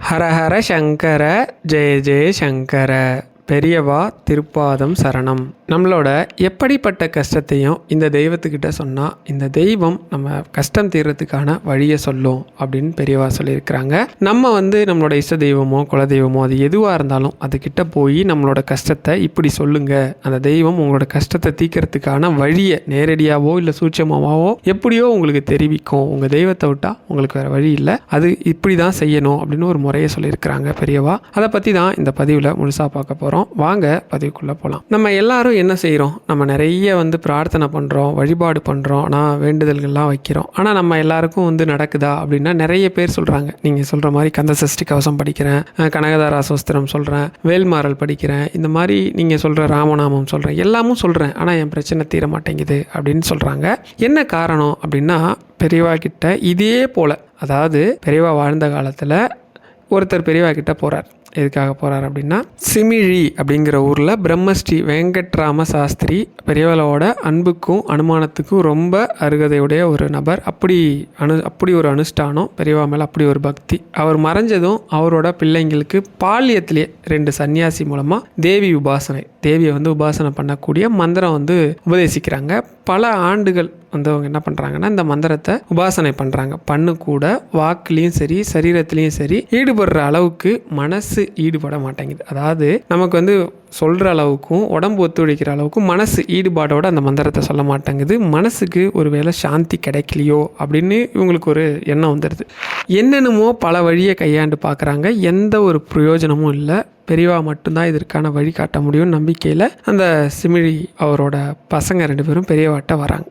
ஹரஹர சங்கர, ஜெய ஜெய சங்கர. பெரியவா திருப்பாதம் சரணம். நம்மளோட எப்படிப்பட்ட கஷ்டத்தையும் இந்த தெய்வத்துக்கிட்ட சொன்னால் இந்த தெய்வம் நம்ம கஷ்டம் தீர்றதுக்கான வழியை சொல்லும் அப்படின்னு பெரியவா சொல்லியிருக்கிறாங்க. நம்ம நம்மளோட இஷ்ட தெய்வமோ குலதெய்வமோ அது எதுவாக இருந்தாலும் அதுக்கிட்ட போய் நம்மளோட கஷ்டத்தை இப்படி சொல்லுங்க, அந்த தெய்வம் உங்களோட கஷ்டத்தை தீர்க்கறதுக்கான வழியை நேரடியாகவோ இல்லை சூட்சமாகவோ எப்படியோ உங்களுக்கு தெரிவிக்கும். உங்கள் தெய்வத்தை விட்டால் உங்களுக்கு வேறு வழி இல்லை, அது இப்படி தான் செய்யணும் அப்படின்னு ஒரு முறையை சொல்லியிருக்கிறாங்க பெரியவா. அதை பற்றி தான் இந்த பதிவில் முழுசாக பார்க்க போகிறோம். வாங்க பதிவுக்குள்ளே போகலாம். நம்ம எல்லாரும் என்ன செய்கிறோம், நம்ம நிறைய பிரார்த்தனை பண்ணுறோம், வழிபாடு பண்ணுறோம், ஆனால் வேண்டுதல்கள்லாம் வைக்கிறோம். ஆனால் நம்ம எல்லாருக்கும் நடக்குதா அப்படின்னா நிறைய பேர் சொல்கிறாங்க. நீங்கள் சொல்கிற மாதிரி கந்த சஷ்டி கவசம் படிக்கிறேன், கனகதாரா சோஸ்திரம் சொல்கிறேன், வேல்மாறல் படிக்கிறேன், இந்த மாதிரி நீங்கள் சொல்கிற ராமநாமம் சொல்கிறேன், எல்லாமும் சொல்கிறேன், ஆனால் என் பிரச்சனை தீர மாட்டேங்குது அப்படின்னு சொல்கிறாங்க. என்ன காரணம் அப்படின்னா பெரியவா கிட்ட இதே போல், அதாவது பெரியவா வாழ்ந்த காலத்தில் ஒருத்தர் பெரியவா கிட்ட போகிறார். எதுக்காக போகிறார் அப்படின்னா, சிமிழி அப்படிங்கிற ஊரில் பிரம்மஸ்ரீ வெங்கட்ராம சாஸ்திரி பெரியவளோட அன்புக்கும் அனுமானத்துக்கும் ரொம்ப அருகதையுடைய ஒரு நபர். அப்படி ஒரு அனுஷ்டானம் பெரியவா மேலே, அப்படி ஒரு பக்தி. அவர் மறைஞ்சதும் அவரோட பிள்ளைங்களுக்கு பால்யத்திலே 2 சன்னியாசி மூலமாக தேவியை உபாசனை பண்ணக்கூடிய மந்திரம் உபதேசிக்கிறாங்க. பல ஆண்டுகள் அவங்க என்ன பண்ணுறாங்கன்னா இந்த மந்திரத்தை உபாசனை பண்ணுறாங்க. பண்ணு கூட வாக்குலேயும் சரி சரீரத்துலேயும் சரி ஈடுபடுற அளவுக்கு மனசு ஈடுபட மாட்டேங்குது. அதாவது நமக்கு சொல்கிற அளவுக்கும் உடம்பு ஒத்துழைக்கிற அளவுக்கும் மனசு ஈடுபாடோட அந்த மந்திரத்தை சொல்ல மாட்டேங்குது. மனசுக்கு ஒரு வேளை சாந்தி கிடைக்கலையோ அப்படின்னு இவங்களுக்கு ஒரு எண்ணம் வந்துடுது. என்னென்னமோ பல வழியை கையாண்டு பார்க்குறாங்க, எந்த ஒரு பிரயோஜனமும் இல்லை. பெரியவா மட்டும்தான் இதற்கான வழி காட்ட முடியும்னு நம்பிக்கையில் அந்த சிமிழி அவரோட பசங்க 2 பேரும் பெரியவாட்ட வராங்க.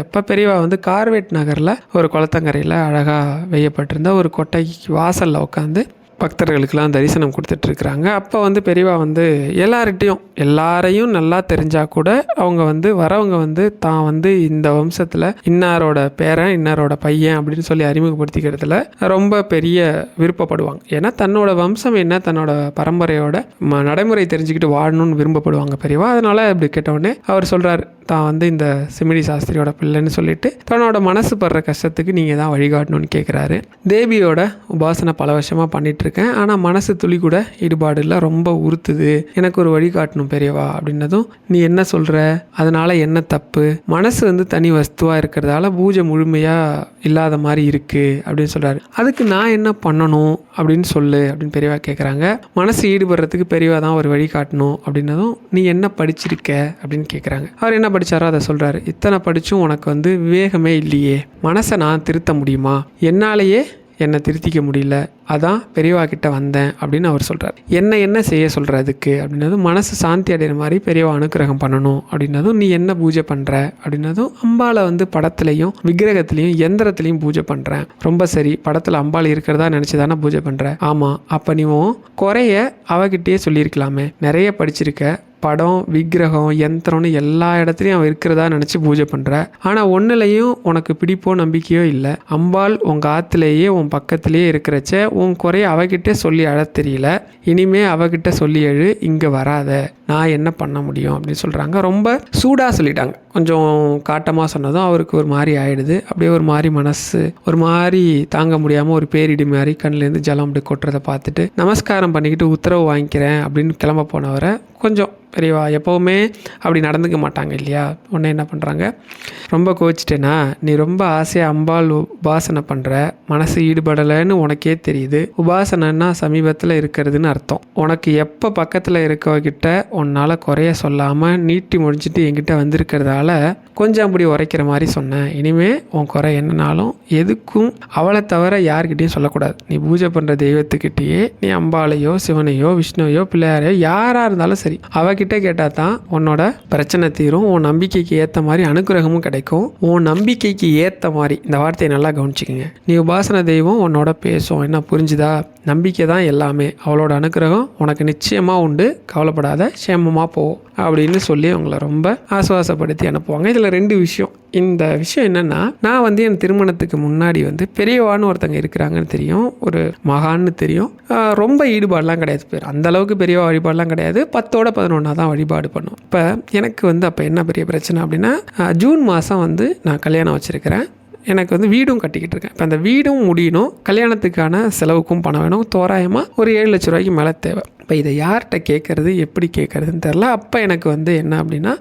அப்போ பெரியவா கார்வேட் நகரில் ஒரு குளத்தங்கரையில் அழகாக வெய்யப்பட்டிருந்த ஒரு கொட்டைக்கு வாசலில் உட்காந்து பக்தர்களுக்கெல்லாம் தரிசனம் கொடுத்துட்ருக்குறாங்க. அப்போ பெரியவா எல்லாரையும் நல்லா தெரிஞ்சால் கூட அவங்க வரவங்க தான் இந்த வம்சத்தில் இன்னாரோட பேரன் இன்னாரோட பையன் அப்படின்னு சொல்லி அறிமுகப்படுத்திக்கிறதுல ரொம்ப பெரிய விருப்பப்படுவாங்க. ஏன்னா தன்னோட வம்சம் என்ன, தன்னோட பரம்பரையோட நடைமுறை தெரிஞ்சுக்கிட்டு வாழணும்னு விரும்பப்படுவாங்க பெரியவா. அதனால் இப்படி கேட்டவுடனே அவர் சொல்கிறார், தான் இந்த சிமிழி சாஸ்திரியோட பிள்ளைன்னு சொல்லிட்டு தன்னோட மனசு படுற கஷ்டத்துக்கு நீங்கள் தான் வழிகாட்டணும்னு கேட்குறாரு. தேவியோட உபாசனை பல வருஷமாக பண்ணிகிட்ருக்கேன், ஆனால் மனசு துளி கூட ஈடுபாடு இல்லை, ரொம்ப உறுத்துது, எனக்கு ஒரு வழிகாட்டணும் பெரியவா அப்படின்னதும், நீ என்ன சொல்கிற, அதனால் என்ன தப்பு, மனசு தனி வஸ்துவாக இருக்கிறதால பூஜை முழுமையாக இல்லாத மாதிரி இருக்குது அப்படின்னு சொல்கிறாரு. அதுக்கு நான் என்ன பண்ணணும் அப்படின்னு சொல்லு அப்படின்னு பெரியவா கேட்குறாங்க. மனசு ஈடுபடுறதுக்கு பெரியவா தான் ஒரு வழிகாட்டணும் அப்படின்னதும், நீ என்ன படிச்சிருக்க அப்படின்னு கேட்குறாங்க. அவர் என்ன படித்தாரோ அதை சொல்கிறாரு. இத்தனை படித்தும் உனக்கு விவேகமே இல்லையே, மனசை நான் திருத்த முடியுமா, என்னாலேயே என்னை திருத்திக்க முடியல, அதான் பெரியவா கிட்ட வந்தேன் அப்படின்னு அவர் சொல்கிறார். என்ன செய்ய சொல்கிற அதுக்கு அப்படின்னதும், மனசு சாந்தி அடைகிற மாதிரி பெரியவா அனுக்கிரகம் பண்ணணும் அப்படின்னதும், நீ என்ன பூஜை பண்ணுற அப்படின்னதும், அம்பாளை படத்துலையும் விக்கிரகத்துலையும் எந்திரத்துலையும் பூஜை பண்ணுறேன். ரொம்ப சரி, படத்தில் அம்பாள் இருக்கிறதா நினச்சி தானே பூஜை பண்ணுற. ஆமாம், அப்போ நீ குறைய அவகிட்டே சொல்லியிருக்கலாமே, நிறைய படிச்சிருக்க, படம் விக்கிரகம் யந்திரம்னு எல்லா இடத்துலையும் அவன் இருக்கிறதா நினச்சி பூஜை பண்ணுற, ஆனால் ஒன்றுலையும் உனக்கு பிடிப்போ நம்பிக்கையோ இல்லை. அம்பாள் உங்கள் ஆற்றுலேயே உன் பக்கத்துலேயே இருக்கிறச்ச உன் குறைய அவகிட்டே சொல்லி அழ தெரியல, இனிமே அவகிட்ட சொல்லி எழு, இங்கே வராத, நான் என்ன பண்ண முடியும் அப்படின்னு சொல்கிறாங்க. ரொம்ப சூடாக சொல்லிட்டாங்க. கொஞ்சம் காட்டமாக சொன்னதும் அவருக்கு ஒரு மாதிரி ஆகிடுது. அப்படியே ஒரு மாதிரி மனசு ஒரு மாதிரி தாங்க முடியாமல் ஒரு பேரிடி மாதிரி கண்ணிலேருந்து ஜலம் அப்படி கொட்டுறதை பார்த்துட்டு நமஸ்காரம் பண்ணிக்கிட்டு உத்தரவு வாங்கிக்கிறேன் அப்படின்னு கிளம்ப போனவரை கொஞ்சம் பெரியவா எப்போவுமே அப்படி நடந்துக்க மாட்டாங்க இல்லையா, உடனே என்ன பண்ணுறாங்க, ரொம்ப கோச்சிட்டேனா, நீ ரொம்ப ஆசையாக அம்பாள் உபாசனை பண்ணுற, மனசு ஈடுபடலைன்னு உனக்கே தெரியுது, உபாசனைன்னா சமீபத்தில் இருக்கிறதுன்னு அர்த்தம். உனக்கு எப்போ பக்கத்தில் இருக்கவகிட்ட உன்னால் குறைய சொல்லாமல் நீட்டி முடிச்சுட்டு என்கிட்ட வந்திருக்கிறதால கொஞ்சம் அப்படி உரைக்கிற மாதிரி சொன்னேன். இனிமேல் உன் குறை என்னன்னாலும் எதுக்கும் அவளை தவிர யார்கிட்டையும் சொல்லக்கூடாது. நீ பூஜை பண்ணுற தெய்வத்துக்கிட்டேயே நீ அம்பாளையோ சிவனையோ விஷ்ணுவையோ பிள்ளையாரையோ யாராக இருந்தாலும் சரி அவகிட்ட கேட்டால் தான் உன்னோட பிரச்சனை தீரும், உன் நம்பிக்கைக்கு ஏற்ற மாதிரி அனுகிரகமும் கிடைக்கும். உன் நம்பிக்கைக்கு ஏற்ற மாதிரி, இந்த வார்த்தையை நல்லா கவனிச்சிக்கங்க, நீ உபாசன தெய்வம் உன்னோட பேசும், என்ன புரிஞ்சுதா, நம்பிக்கை தான் எல்லாமே, அவளோட அனுகிரகம் உனக்கு நிச்சயமாக உண்டு, கவலைப்படாத, சேமமாக போ அப்படின்னு சொல்லி அவங்கள ரொம்ப ஆசுவாசப்படுத்தி அனுப்புவாங்க. இதில் 2 விஷயம். இந்த விஷயம் என்னென்னா, நான் என் திருமணத்துக்கு முன்னாடி பெரியவான்னு ஒருத்தங்க இருக்கிறாங்கன்னு தெரியும், ஒரு மகான்னு தெரியும். ரொம்ப ஈடுபாடெலாம் கிடையாது, பேர் அந்தளவுக்கு பெரியவா வழிபாடெலாம் கிடையாது, 10ஓட 11 தான் வழிபாடு பண்ணும். இப்போ எனக்கு அப்போ என்ன பெரிய பிரச்சனை அப்படின்னா, ஜூன் மாதம் நான் கல்யாணம் வச்சுருக்கிறேன். எனக்கு வந்து வீடும் கட்டிக்கிட்டு இருக்கேன். இப்போ அந்த வீடும் முடியணும், கல்யாணத்துக்கான செலவுக்கும் பணம் வேணும். தோராயமாக ஒரு 7 லட்ச ரூபாய்க்கு மேலே தேவை. இப்போ இதை யார்கிட்ட கேட்குறது, எப்படி கேட்குறதுன்னு தெரில. அப்போ எனக்கு வந்து என்ன அப்படின்னா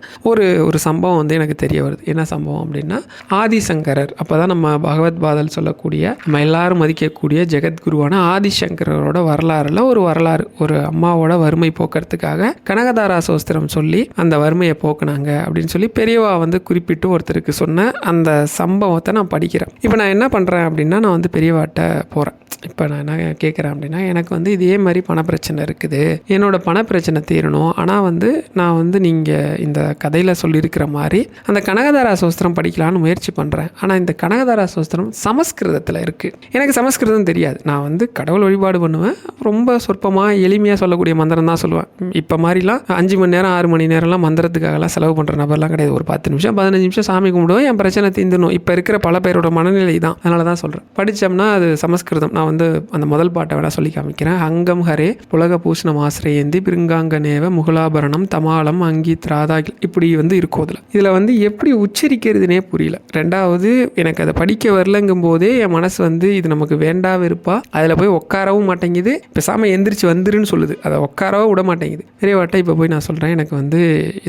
ஒரு சம்பவம் வந்து எனக்கு தெரிய வருது. என்ன சம்பவம் அப்படின்னா, ஆதிசங்கரர், அப்போ தான் நம்ம பகவத் பாதல் சொல்லக்கூடிய நம்ம எல்லாரும் மதிக்கக்கூடிய ஜெகத்குருவான ஆதிசங்கரோட வரலாறுல ஒரு வரலாறு. ஒரு அம்மாவோட வறுமை போக்குறதுக்காக கனகதாரா சோஸ்திரம் சொல்லி அந்த வறுமையை போக்குனாங்க அப்படின்னு சொல்லி பெரியவா வந்து குறிப்பிட்டு ஒருத்தருக்கு சொன்ன அந்த சம்பவத்தை நான் படிக்கிறேன். இப்போ நான் என்ன பண்ணுறேன் அப்படின்னா, நான் வந்து பெரியவாட்ட போகிறேன். இப்போ நான் என்ன கேட்குறேன் அப்படின்னா, எனக்கு வந்து இதே மாதிரி பணப்பிரச்சனை இருக்குது, என்னோடய பணப்பிரச்சனை தீரணும். ஆனால் வந்து நான் வந்து நீங்கள் இந்த கதையில் சொல்லியிருக்கிற மாதிரி அந்த கனகதாரா சோஸ்திரம் படிக்கலான்னு முயற்சி பண்ணுறேன். ஆனால் இந்த கனகதாரா சோஸ்திரம் சமஸ்கிருதத்தில் இருக்குது. எனக்கு சமஸ்கிருதம் தெரியாது. நான் வந்து கடவுள் வழிபாடு பண்ணுவேன். ரொம்ப சொற்பமாக எளிமையாக சொல்லக்கூடிய மந்திரம் தான் சொல்லுவேன். இப்போ மாதிரிலாம் 5 மணி நேரம் 6 மணி நேரம்லாம் மந்திரத்துக்காகலாம் செலவு பண்ணுற நபர்லாம் கிடையாது. ஒரு 10 நிமிஷம் 15 நிமிஷம் சாமி கும்பிடுவோம், என் பிரச்சனை தீர்ந்துடும். இப்போ இருக்கிற பல பேரோட மனநிலை தான். அதனால தான் சொல்கிறேன். படித்தோம்னா அது சமஸ்கிருதம். நான் வந்து அந்த முதல் பாட்டை வேணால் சொல்லி காமிக்கிறேன். அங்கம் ஹரே புலக பூஷணம் ஆசிரியந்தி பிருங்காங்கநேவ முகுலாபரணம் தமாலம் அங்கி திராதாகில், இப்படி வந்து இருக்கும். இதில் வந்து எப்படி உச்சரிக்கிறதுனே புரியல. ரெண்டாவது, எனக்கு அதை படிக்க வரலங்கும் போதே என் மனசு வந்து இது நமக்கு வேண்டா வெறுப்பா, அதில் போய் உட்காரவும் மாட்டேங்குது. பேசாமல் எந்திரிச்சு வந்துருன்னு சொல்லுது, அதை உட்காரவும் விட மாட்டேங்குது. பெரியவாட்ட இப்போ போய் நான் சொல்கிறேன், எனக்கு வந்து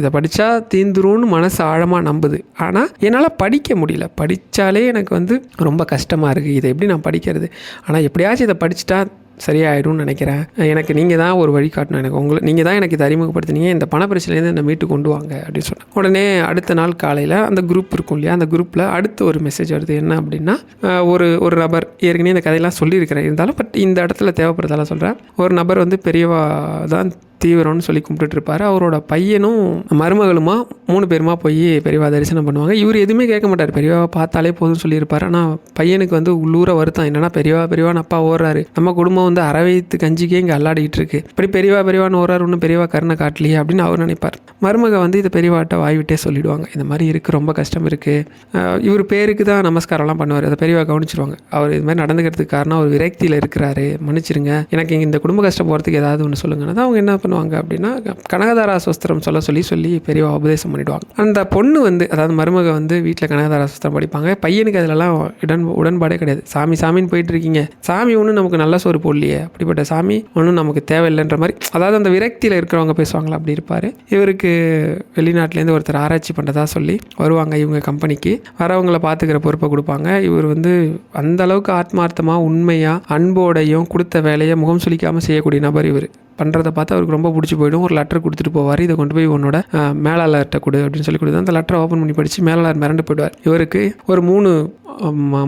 இதை படித்தா தீந்துரும்னு மனசு ஆழமாக நம்புது. ஆனால் என்னால் படிக்க முடியல. படித்தாலே எனக்கு வந்து ரொம்ப கஷ்டமாக இருக்குது. இதை எப்படி நான் படிக்கிறது? ஆனால் எப்படியாச்சும் இதை படிச்சுட்டா சரியாயிடும்னு நினைக்கிறேன். எனக்கு நீங்கள் தான் ஒரு வழி காட்டணும். நீங்கள் தான் எனக்கு இதை அறிமுகப்படுத்தினீங்க. இந்த பண பிரச்சனையிலேருந்து என்னை மீட்டு கொண்டு வாங்க அப்படின்னு சொன்னேன். உடனே அடுத்த நாள் காலையில் அந்த குரூப் இருக்கும் இல்லையா, அந்த குரூப்பில் அடுத்த ஒரு மெசேஜ் வருது. என்ன அப்படின்னா, ஒரு நபர், ஏற்கனவே இந்த கதையெல்லாம் சொல்லியிருக்கிறேன், இருந்தாலும் பட் இந்த இடத்துல தேவைப்படுறதால சொல்கிறேன். ஒரு நபர் வந்து பெரியவா தான் தீவிரம்னு சொல்லி கும்பிட்டுட்டு இருப்பார். அவரோட பையனும் மருமகளுமா 3 பேருமா போய் பெரியவா தரிசனம் பண்ணுவாங்க. இவர் எதுவுமே கேட்க மாட்டார், பெரியவா பார்த்தாலே போதும்னு சொல்லியிருப்பார். ஆனால் பையனுக்கு வந்து உள்ளூர வருத்தம் என்னன்னா, பெரியவான்னு அப்பா ஓடுறாரு, நம்ம குடும்பம் வந்து அரவைத்து கஞ்சிக்கே இங்கே அல்லாடிக்கிட்டு இருக்கு, இப்படி பெரியவான்னு ஓடுறாரு, ஒன்றும் பெரியவா கருணை காட்டலையே அப்படின்னு அவர் நினைப்பார். மருமக வந்து இதை பெரியவாட்ட வாய்விட்டே சொல்லிவிடுவாங்க, இந்த மாதிரி இருக்குது, ரொம்ப கஷ்டம் இருக்குது. இவர் பேருக்கு தான் நமஸ்காரம்லாம் பண்ணுவார். அதை பெரியவா கவனிச்சிருவாங்க. அவர் இது மாதிரி நடந்துக்கிறதுக்கு காரணம் அவர் விரக்தியில் இருக்கிறாரு, மன்னிச்சிருங்க, எனக்கு இங்கே இந்த குடும்ப கஷ்டம் போகிறதுக்கு ஏதாவது ஒன்று சொல்லுங்கன்னா தான் அவங்க என்ன பண்ணுவாங்க அப்படின்னா, கனகதாரா சோஸ்திரம் சொல்லி பெரியவா உபதேசம் பண்ணிடுவாங்க. அந்த பொண்ணு வந்து, அதாவது மருமக வந்து வீட்டில் கனகதாரா சோஸ்திரம் படிப்பாங்க. பையனுக்கு அதிலெல்லாம் உடன்பாடே கிடையாது. சாமின்னு போயிட்டு இருக்கீங்க, சாமி ஒன்றும் நமக்கு நல்ல சோறு போடலையே, அப்படிப்பட்ட சாமி ஒன்றும் நமக்கு தேவையில்லைன்ற மாதிரி, அதாவது அந்த விரக்தியில் இருக்கிறவங்க பேசுவாங்களா அப்படி இருப்பார். இவருக்கு வெளிநாட்டிலேருந்து ஒருத்தர் ஆராய்ச்சி பண்ணுறதா சொல்லி வருவாங்க இவங்க கம்பெனிக்கு. வரவங்களை பார்த்துக்கிற பொறுப்பை கொடுப்பாங்க. இவர் வந்து அந்த அளவுக்கு ஆத்மார்த்தமாக உண்மையாக அன்போடையும் கொடுத்த வேலையை முகம் சுளிக்காமல் செய்யக்கூடிய நபர். இவர் பண்ணுறதை பார்த்து அவருக்கு ரொம்ப பிடிச்சி போயிடும். ஒரு லெட்டர் கொடுத்துட்டு போவார், இதை கொண்டு போய் உன்னோட மேலாளர்கிட்ட கொடு அப்படின்னு சொல்லி கொடுத்து அந்த லெட்டரை ஓப்பன் பண்ணி படித்து மேலாளர் மிரண்டு போயிடுவார். இவருக்கு ஒரு 3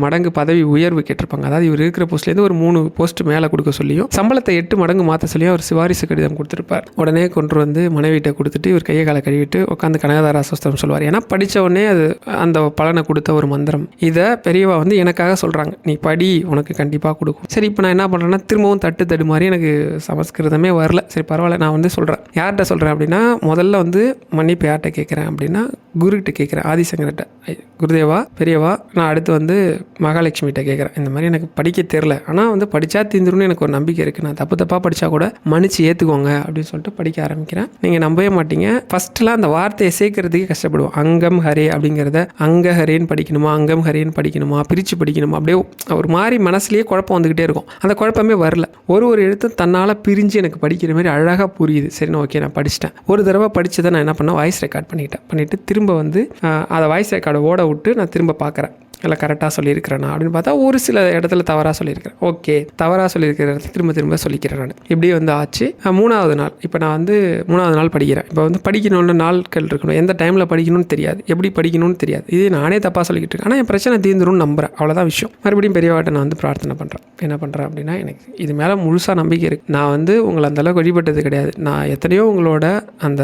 மடங்கு பதவி உயர்வு கேட்டிருப்பாங்க. அதாவது இவர் இருக்கிற போஸ்ட்லேருந்து ஒரு 3 போஸ்ட் மேலே கொடுக்க சொல்லியும் சம்பளத்தை 8 மடங்கு மாற்ற சொல்லியும் அவர் சிபாரிசு கடிதம் கொடுத்துருப்பார். உடனே கொண்டு வந்து மனைவிட்ட கொடுத்துட்டு இவர் கையை காலை கழுவிட்டு உட்காந்து கனகதாரா சோஸ்திரம் சொல்லுவார். ஏன்னா படித்த உடனே அது அந்த பலனை கொடுத்த ஒரு மந்திரம். இதை பெரியவா வந்து எனக்காக சொல்கிறாங்க, நீ படி, உனக்கு கண்டிப்பாக கொடுக்கும். சரி, இப்போ நான் என்ன பண்ணுறேன்னா, திரும்பவும் தட்டு மாதிரி எனக்கு சமஸ்கிருதமே வரல. சரி பரவாயில்ல, நான் வந்து சொல்கிறேன். யார்கிட்ட சொல்கிறேன் அப்படின்னா, முதல்ல வந்து மன்னிப்பு யார்கிட்ட கேட்குறேன் அப்படின்னா, குருக்கிட்ட கேட்குறேன், ஆதிசங்கர்கிட்ட. குருதேவா, பெரியவா, நான் அடுத்து வந்து மகாலட்சுமிகிட்ட கேட்குறேன். இந்த மாதிரி எனக்கு படிக்க தெரில, ஆனால் வந்து படித்தா தீந்துரும்னு எனக்கு ஒரு நம்பிக்கை இருக்குது, நான் தப்பாக படித்தா கூட மன்னிச்சு ஏற்றுக்கோங்க அப்படின்னு சொல்லிட்டு படிக்க ஆரம்பிக்கிறேன். நீங்கள் நம்பவே மாட்டீங்க, ஃபஸ்ட்டெலாம் அந்த வார்த்தையை சேர்க்கறதுக்கே கஷ்டப்படுவோம். அங்கம் ஹரே அப்படிங்கிறத அங்க ஹரேன்னு படிக்கணுமா, அங்கம் ஹரேன்னு படிக்கணுமா, பிரித்து படிக்கணுமா, அப்படியே ஒரு மாதிரி மனசுலேயே குழப்பம் வந்துக்கிட்டே இருக்கும். அந்த குழப்பமே வரல. ஒரு எழுத்தும் தன்னால் பிரிஞ்சு எனக்கு படிக்கிற மாதிரி அழகாக புரியுது. சரி, ஓகே, நான் படிச்சிட்டேன். ஒரு தடவை படித்ததை நான் என்ன பண்ணேன், வாய்ஸ் ரெக்கார்ட் பண்ணிவிட்டு திரும்ப வந்து அதை வாய்ஸ் ரெக்கார்டை ஓட விட்டு நான் திரும்ப பார்க்குறேன், இல்லை கரெக்டாக சொல்லியிருக்கிறேன்னா அப்படின்னு பார்த்தா ஒரு சில இடத்துல தவறாக சொல்லியிருக்கிறேன். ஓகே, தவறாக சொல்லியிருக்கிற இடத்துல திரும்ப சொல்லிக்கிறேன் நான். இப்படி வந்து ஆச்சு. 3வது நாள், இப்போ நான் வந்து 3வது நாள் படிக்கிறேன். இப்போ வந்து படிக்கணும்னு நாட்கள் இருக்கணும், எந்த டைமில் படிக்கணும்னு தெரியாது, எப்படி படிக்கணும்னு தெரியாது. இது நானே தப்பாக சொல்லிக்கிட்டு இருக்கேன். ஆனால் என் பிரச்சனை தீர்ந்துரும்னு நம்புகிறேன், அவ்வளோதான் விஷயம். மறுபடியும் பெரியவாட்ட நான் வந்து பிரார்த்தனை பண்ணுறேன். என்ன பண்ணுறேன் அப்படின்னா, எனக்கு இது மேலே முழுசாக நம்பிக்கை இருக்குது. நான் வந்து உங்களை அந்தளவுக்கு வழிபட்டது கிடையாது. நான் எத்தனையோ உங்களோட அந்த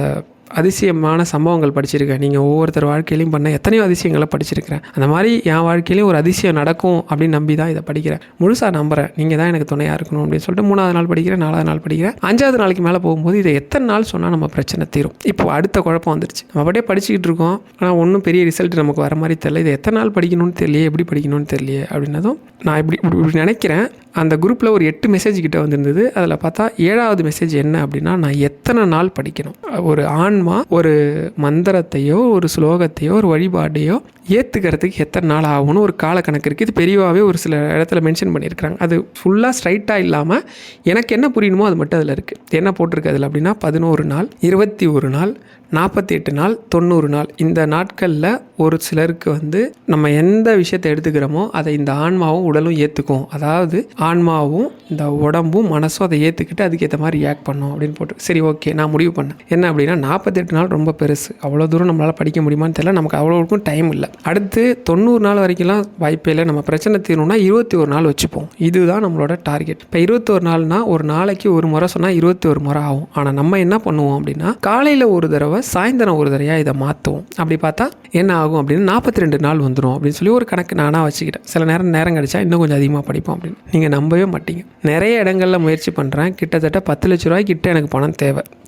அதிசயமான சம்பவங்கள் படிச்சிருக்கேன். நீங்கள் ஒவ்வொருத்தர் வாழ்க்கையிலையும் பண்ண எத்தனையோ அதிசயங்களை படிச்சிருக்கிறேன். அந்த மாதிரி என் வாழ்க்கையிலையும் ஒரு அதிசயம் நடக்கும் அப்படின்னு நம்பி தான் இதை படிக்கிறேன். முழுசாக நம்புகிறேன், நீங்கள் தான் எனக்கு துணையாக இருக்கணும் அப்படின்னு சொல்லிட்டு 3வது நாள் படிக்கிறேன், 4வது நாள் படிக்கிறேன். 5வது நாளைக்கு மேலே போகும்போது இதை எத்தனை நாள் சொன்னால் நம்ம பிரச்சனை தீரும். இப்போ அடுத்த குழப்பம் வந்துருச்சு. நம்ம அப்படியே படிச்சுக்கிட்டு இருக்கோம், ஆனால் ஒன்றும் பெரிய ரிசல்ட் நமக்கு வர மாதிரி தெரியல. இதை எத்தனை நாள் படிக்கணும்னு தெரியலையே, எப்படி படிக்கணும்னு தெரியலையே அப்படின்னதும் நான் இப்படி நினைக்கிறேன். அந்த குரூப்பில் ஒரு 8 மெசேஜ் கிட்ட வந்திருந்தது. அதில் பார்த்தா 7வது மெசேஜ் என்ன அப்படின்னா, நான் எத்தனை நாள் படிக்கணும், ஒரு ஆன்மா ஒரு மந்திரத்தையோ ஒரு ஸ்லோகத்தையோ ஒரு வழிபாட்டையோ ஏற்றுக்கிறதுக்கு எத்தனை நாள் ஆகும்னு ஒரு கால கணக்கு இருக்குது. இது பெரியவாகவே ஒரு சில இடத்துல மென்ஷன் பண்ணியிருக்கிறாங்க. அது ஃபுல்லாக ஸ்ட்ரைட்டாக இல்லாமல் எனக்கு என்ன புரியணுமோ அது மட்டும் அதில் இருக்குது. என்ன போட்டிருக்கு அதில் அப்படின்னா 11 நாள், 21 நாள், 48 நாள், 90 நாள். இந்த நாட்களில் ஒரு சிலருக்கு வந்து நம்ம எந்த விஷயத்தை எடுத்துக்கிறோமோ அதை இந்த ஆன்மாவும் உடலும் ஏற்றுக்கும். அதாவது ஆன்மாவும் இந்த உடம்பும் மனசும் அதை ஏற்றுக்கிட்டு அதுக்கேற்ற மாதிரி ரியாக்ட் பண்ணும் அப்படின்னு போட்டு. சரி, ஓகே, நான் முடிவு பண்ணேன். என்ன அப்படின்னா 48 நாள் ரொம்ப பெருசு, அவ்வளோ தூரம் நம்மளால் படிக்க முடியுமான்னு தெரியல, நமக்கு அவ்வளோக்கும் டைம் இல்லை. அடுத்து 90 நாள் வரைக்கும்லாம் வாய்ப்பே இல்லை. நம்ம பிரச்சனை தீரணும்னா 21 நாள் வச்சுப்போம். இதுதான் நம்மளோட டார்கெட். இப்போ 21 நாள்னா ஒரு நாளைக்கு ஒரு முறை சொன்னால் 21 முறை ஆகும். ஆனால் நம்ம என்ன பண்ணுவோம் அப்படின்னா, காலையில் ஒரு தடவை சாயந்தரம் ஒரு தடவையாக இதை மாற்றுவோம். அப்படி பார்த்தா என்ன ஆகும் அப்படின்னு 42 நாள் வந்துடும் அப்படின்னு சொல்லி ஒரு கணக்கு நானாக வச்சுக்கிட்டேன். சில நேரம் கிடச்சா இன்னும் கொஞ்சம் அதிகமாக படிப்போம் அப்படின்னு. நீங்கள் நம்பவே மாட்டீங்க, நிறைய இடங்களில் முயற்சி பண்ணுறேன். கிட்டத்தட்ட 10 லட்ச ரூபாய்க்கு கிட்ட எனக்கு பணம்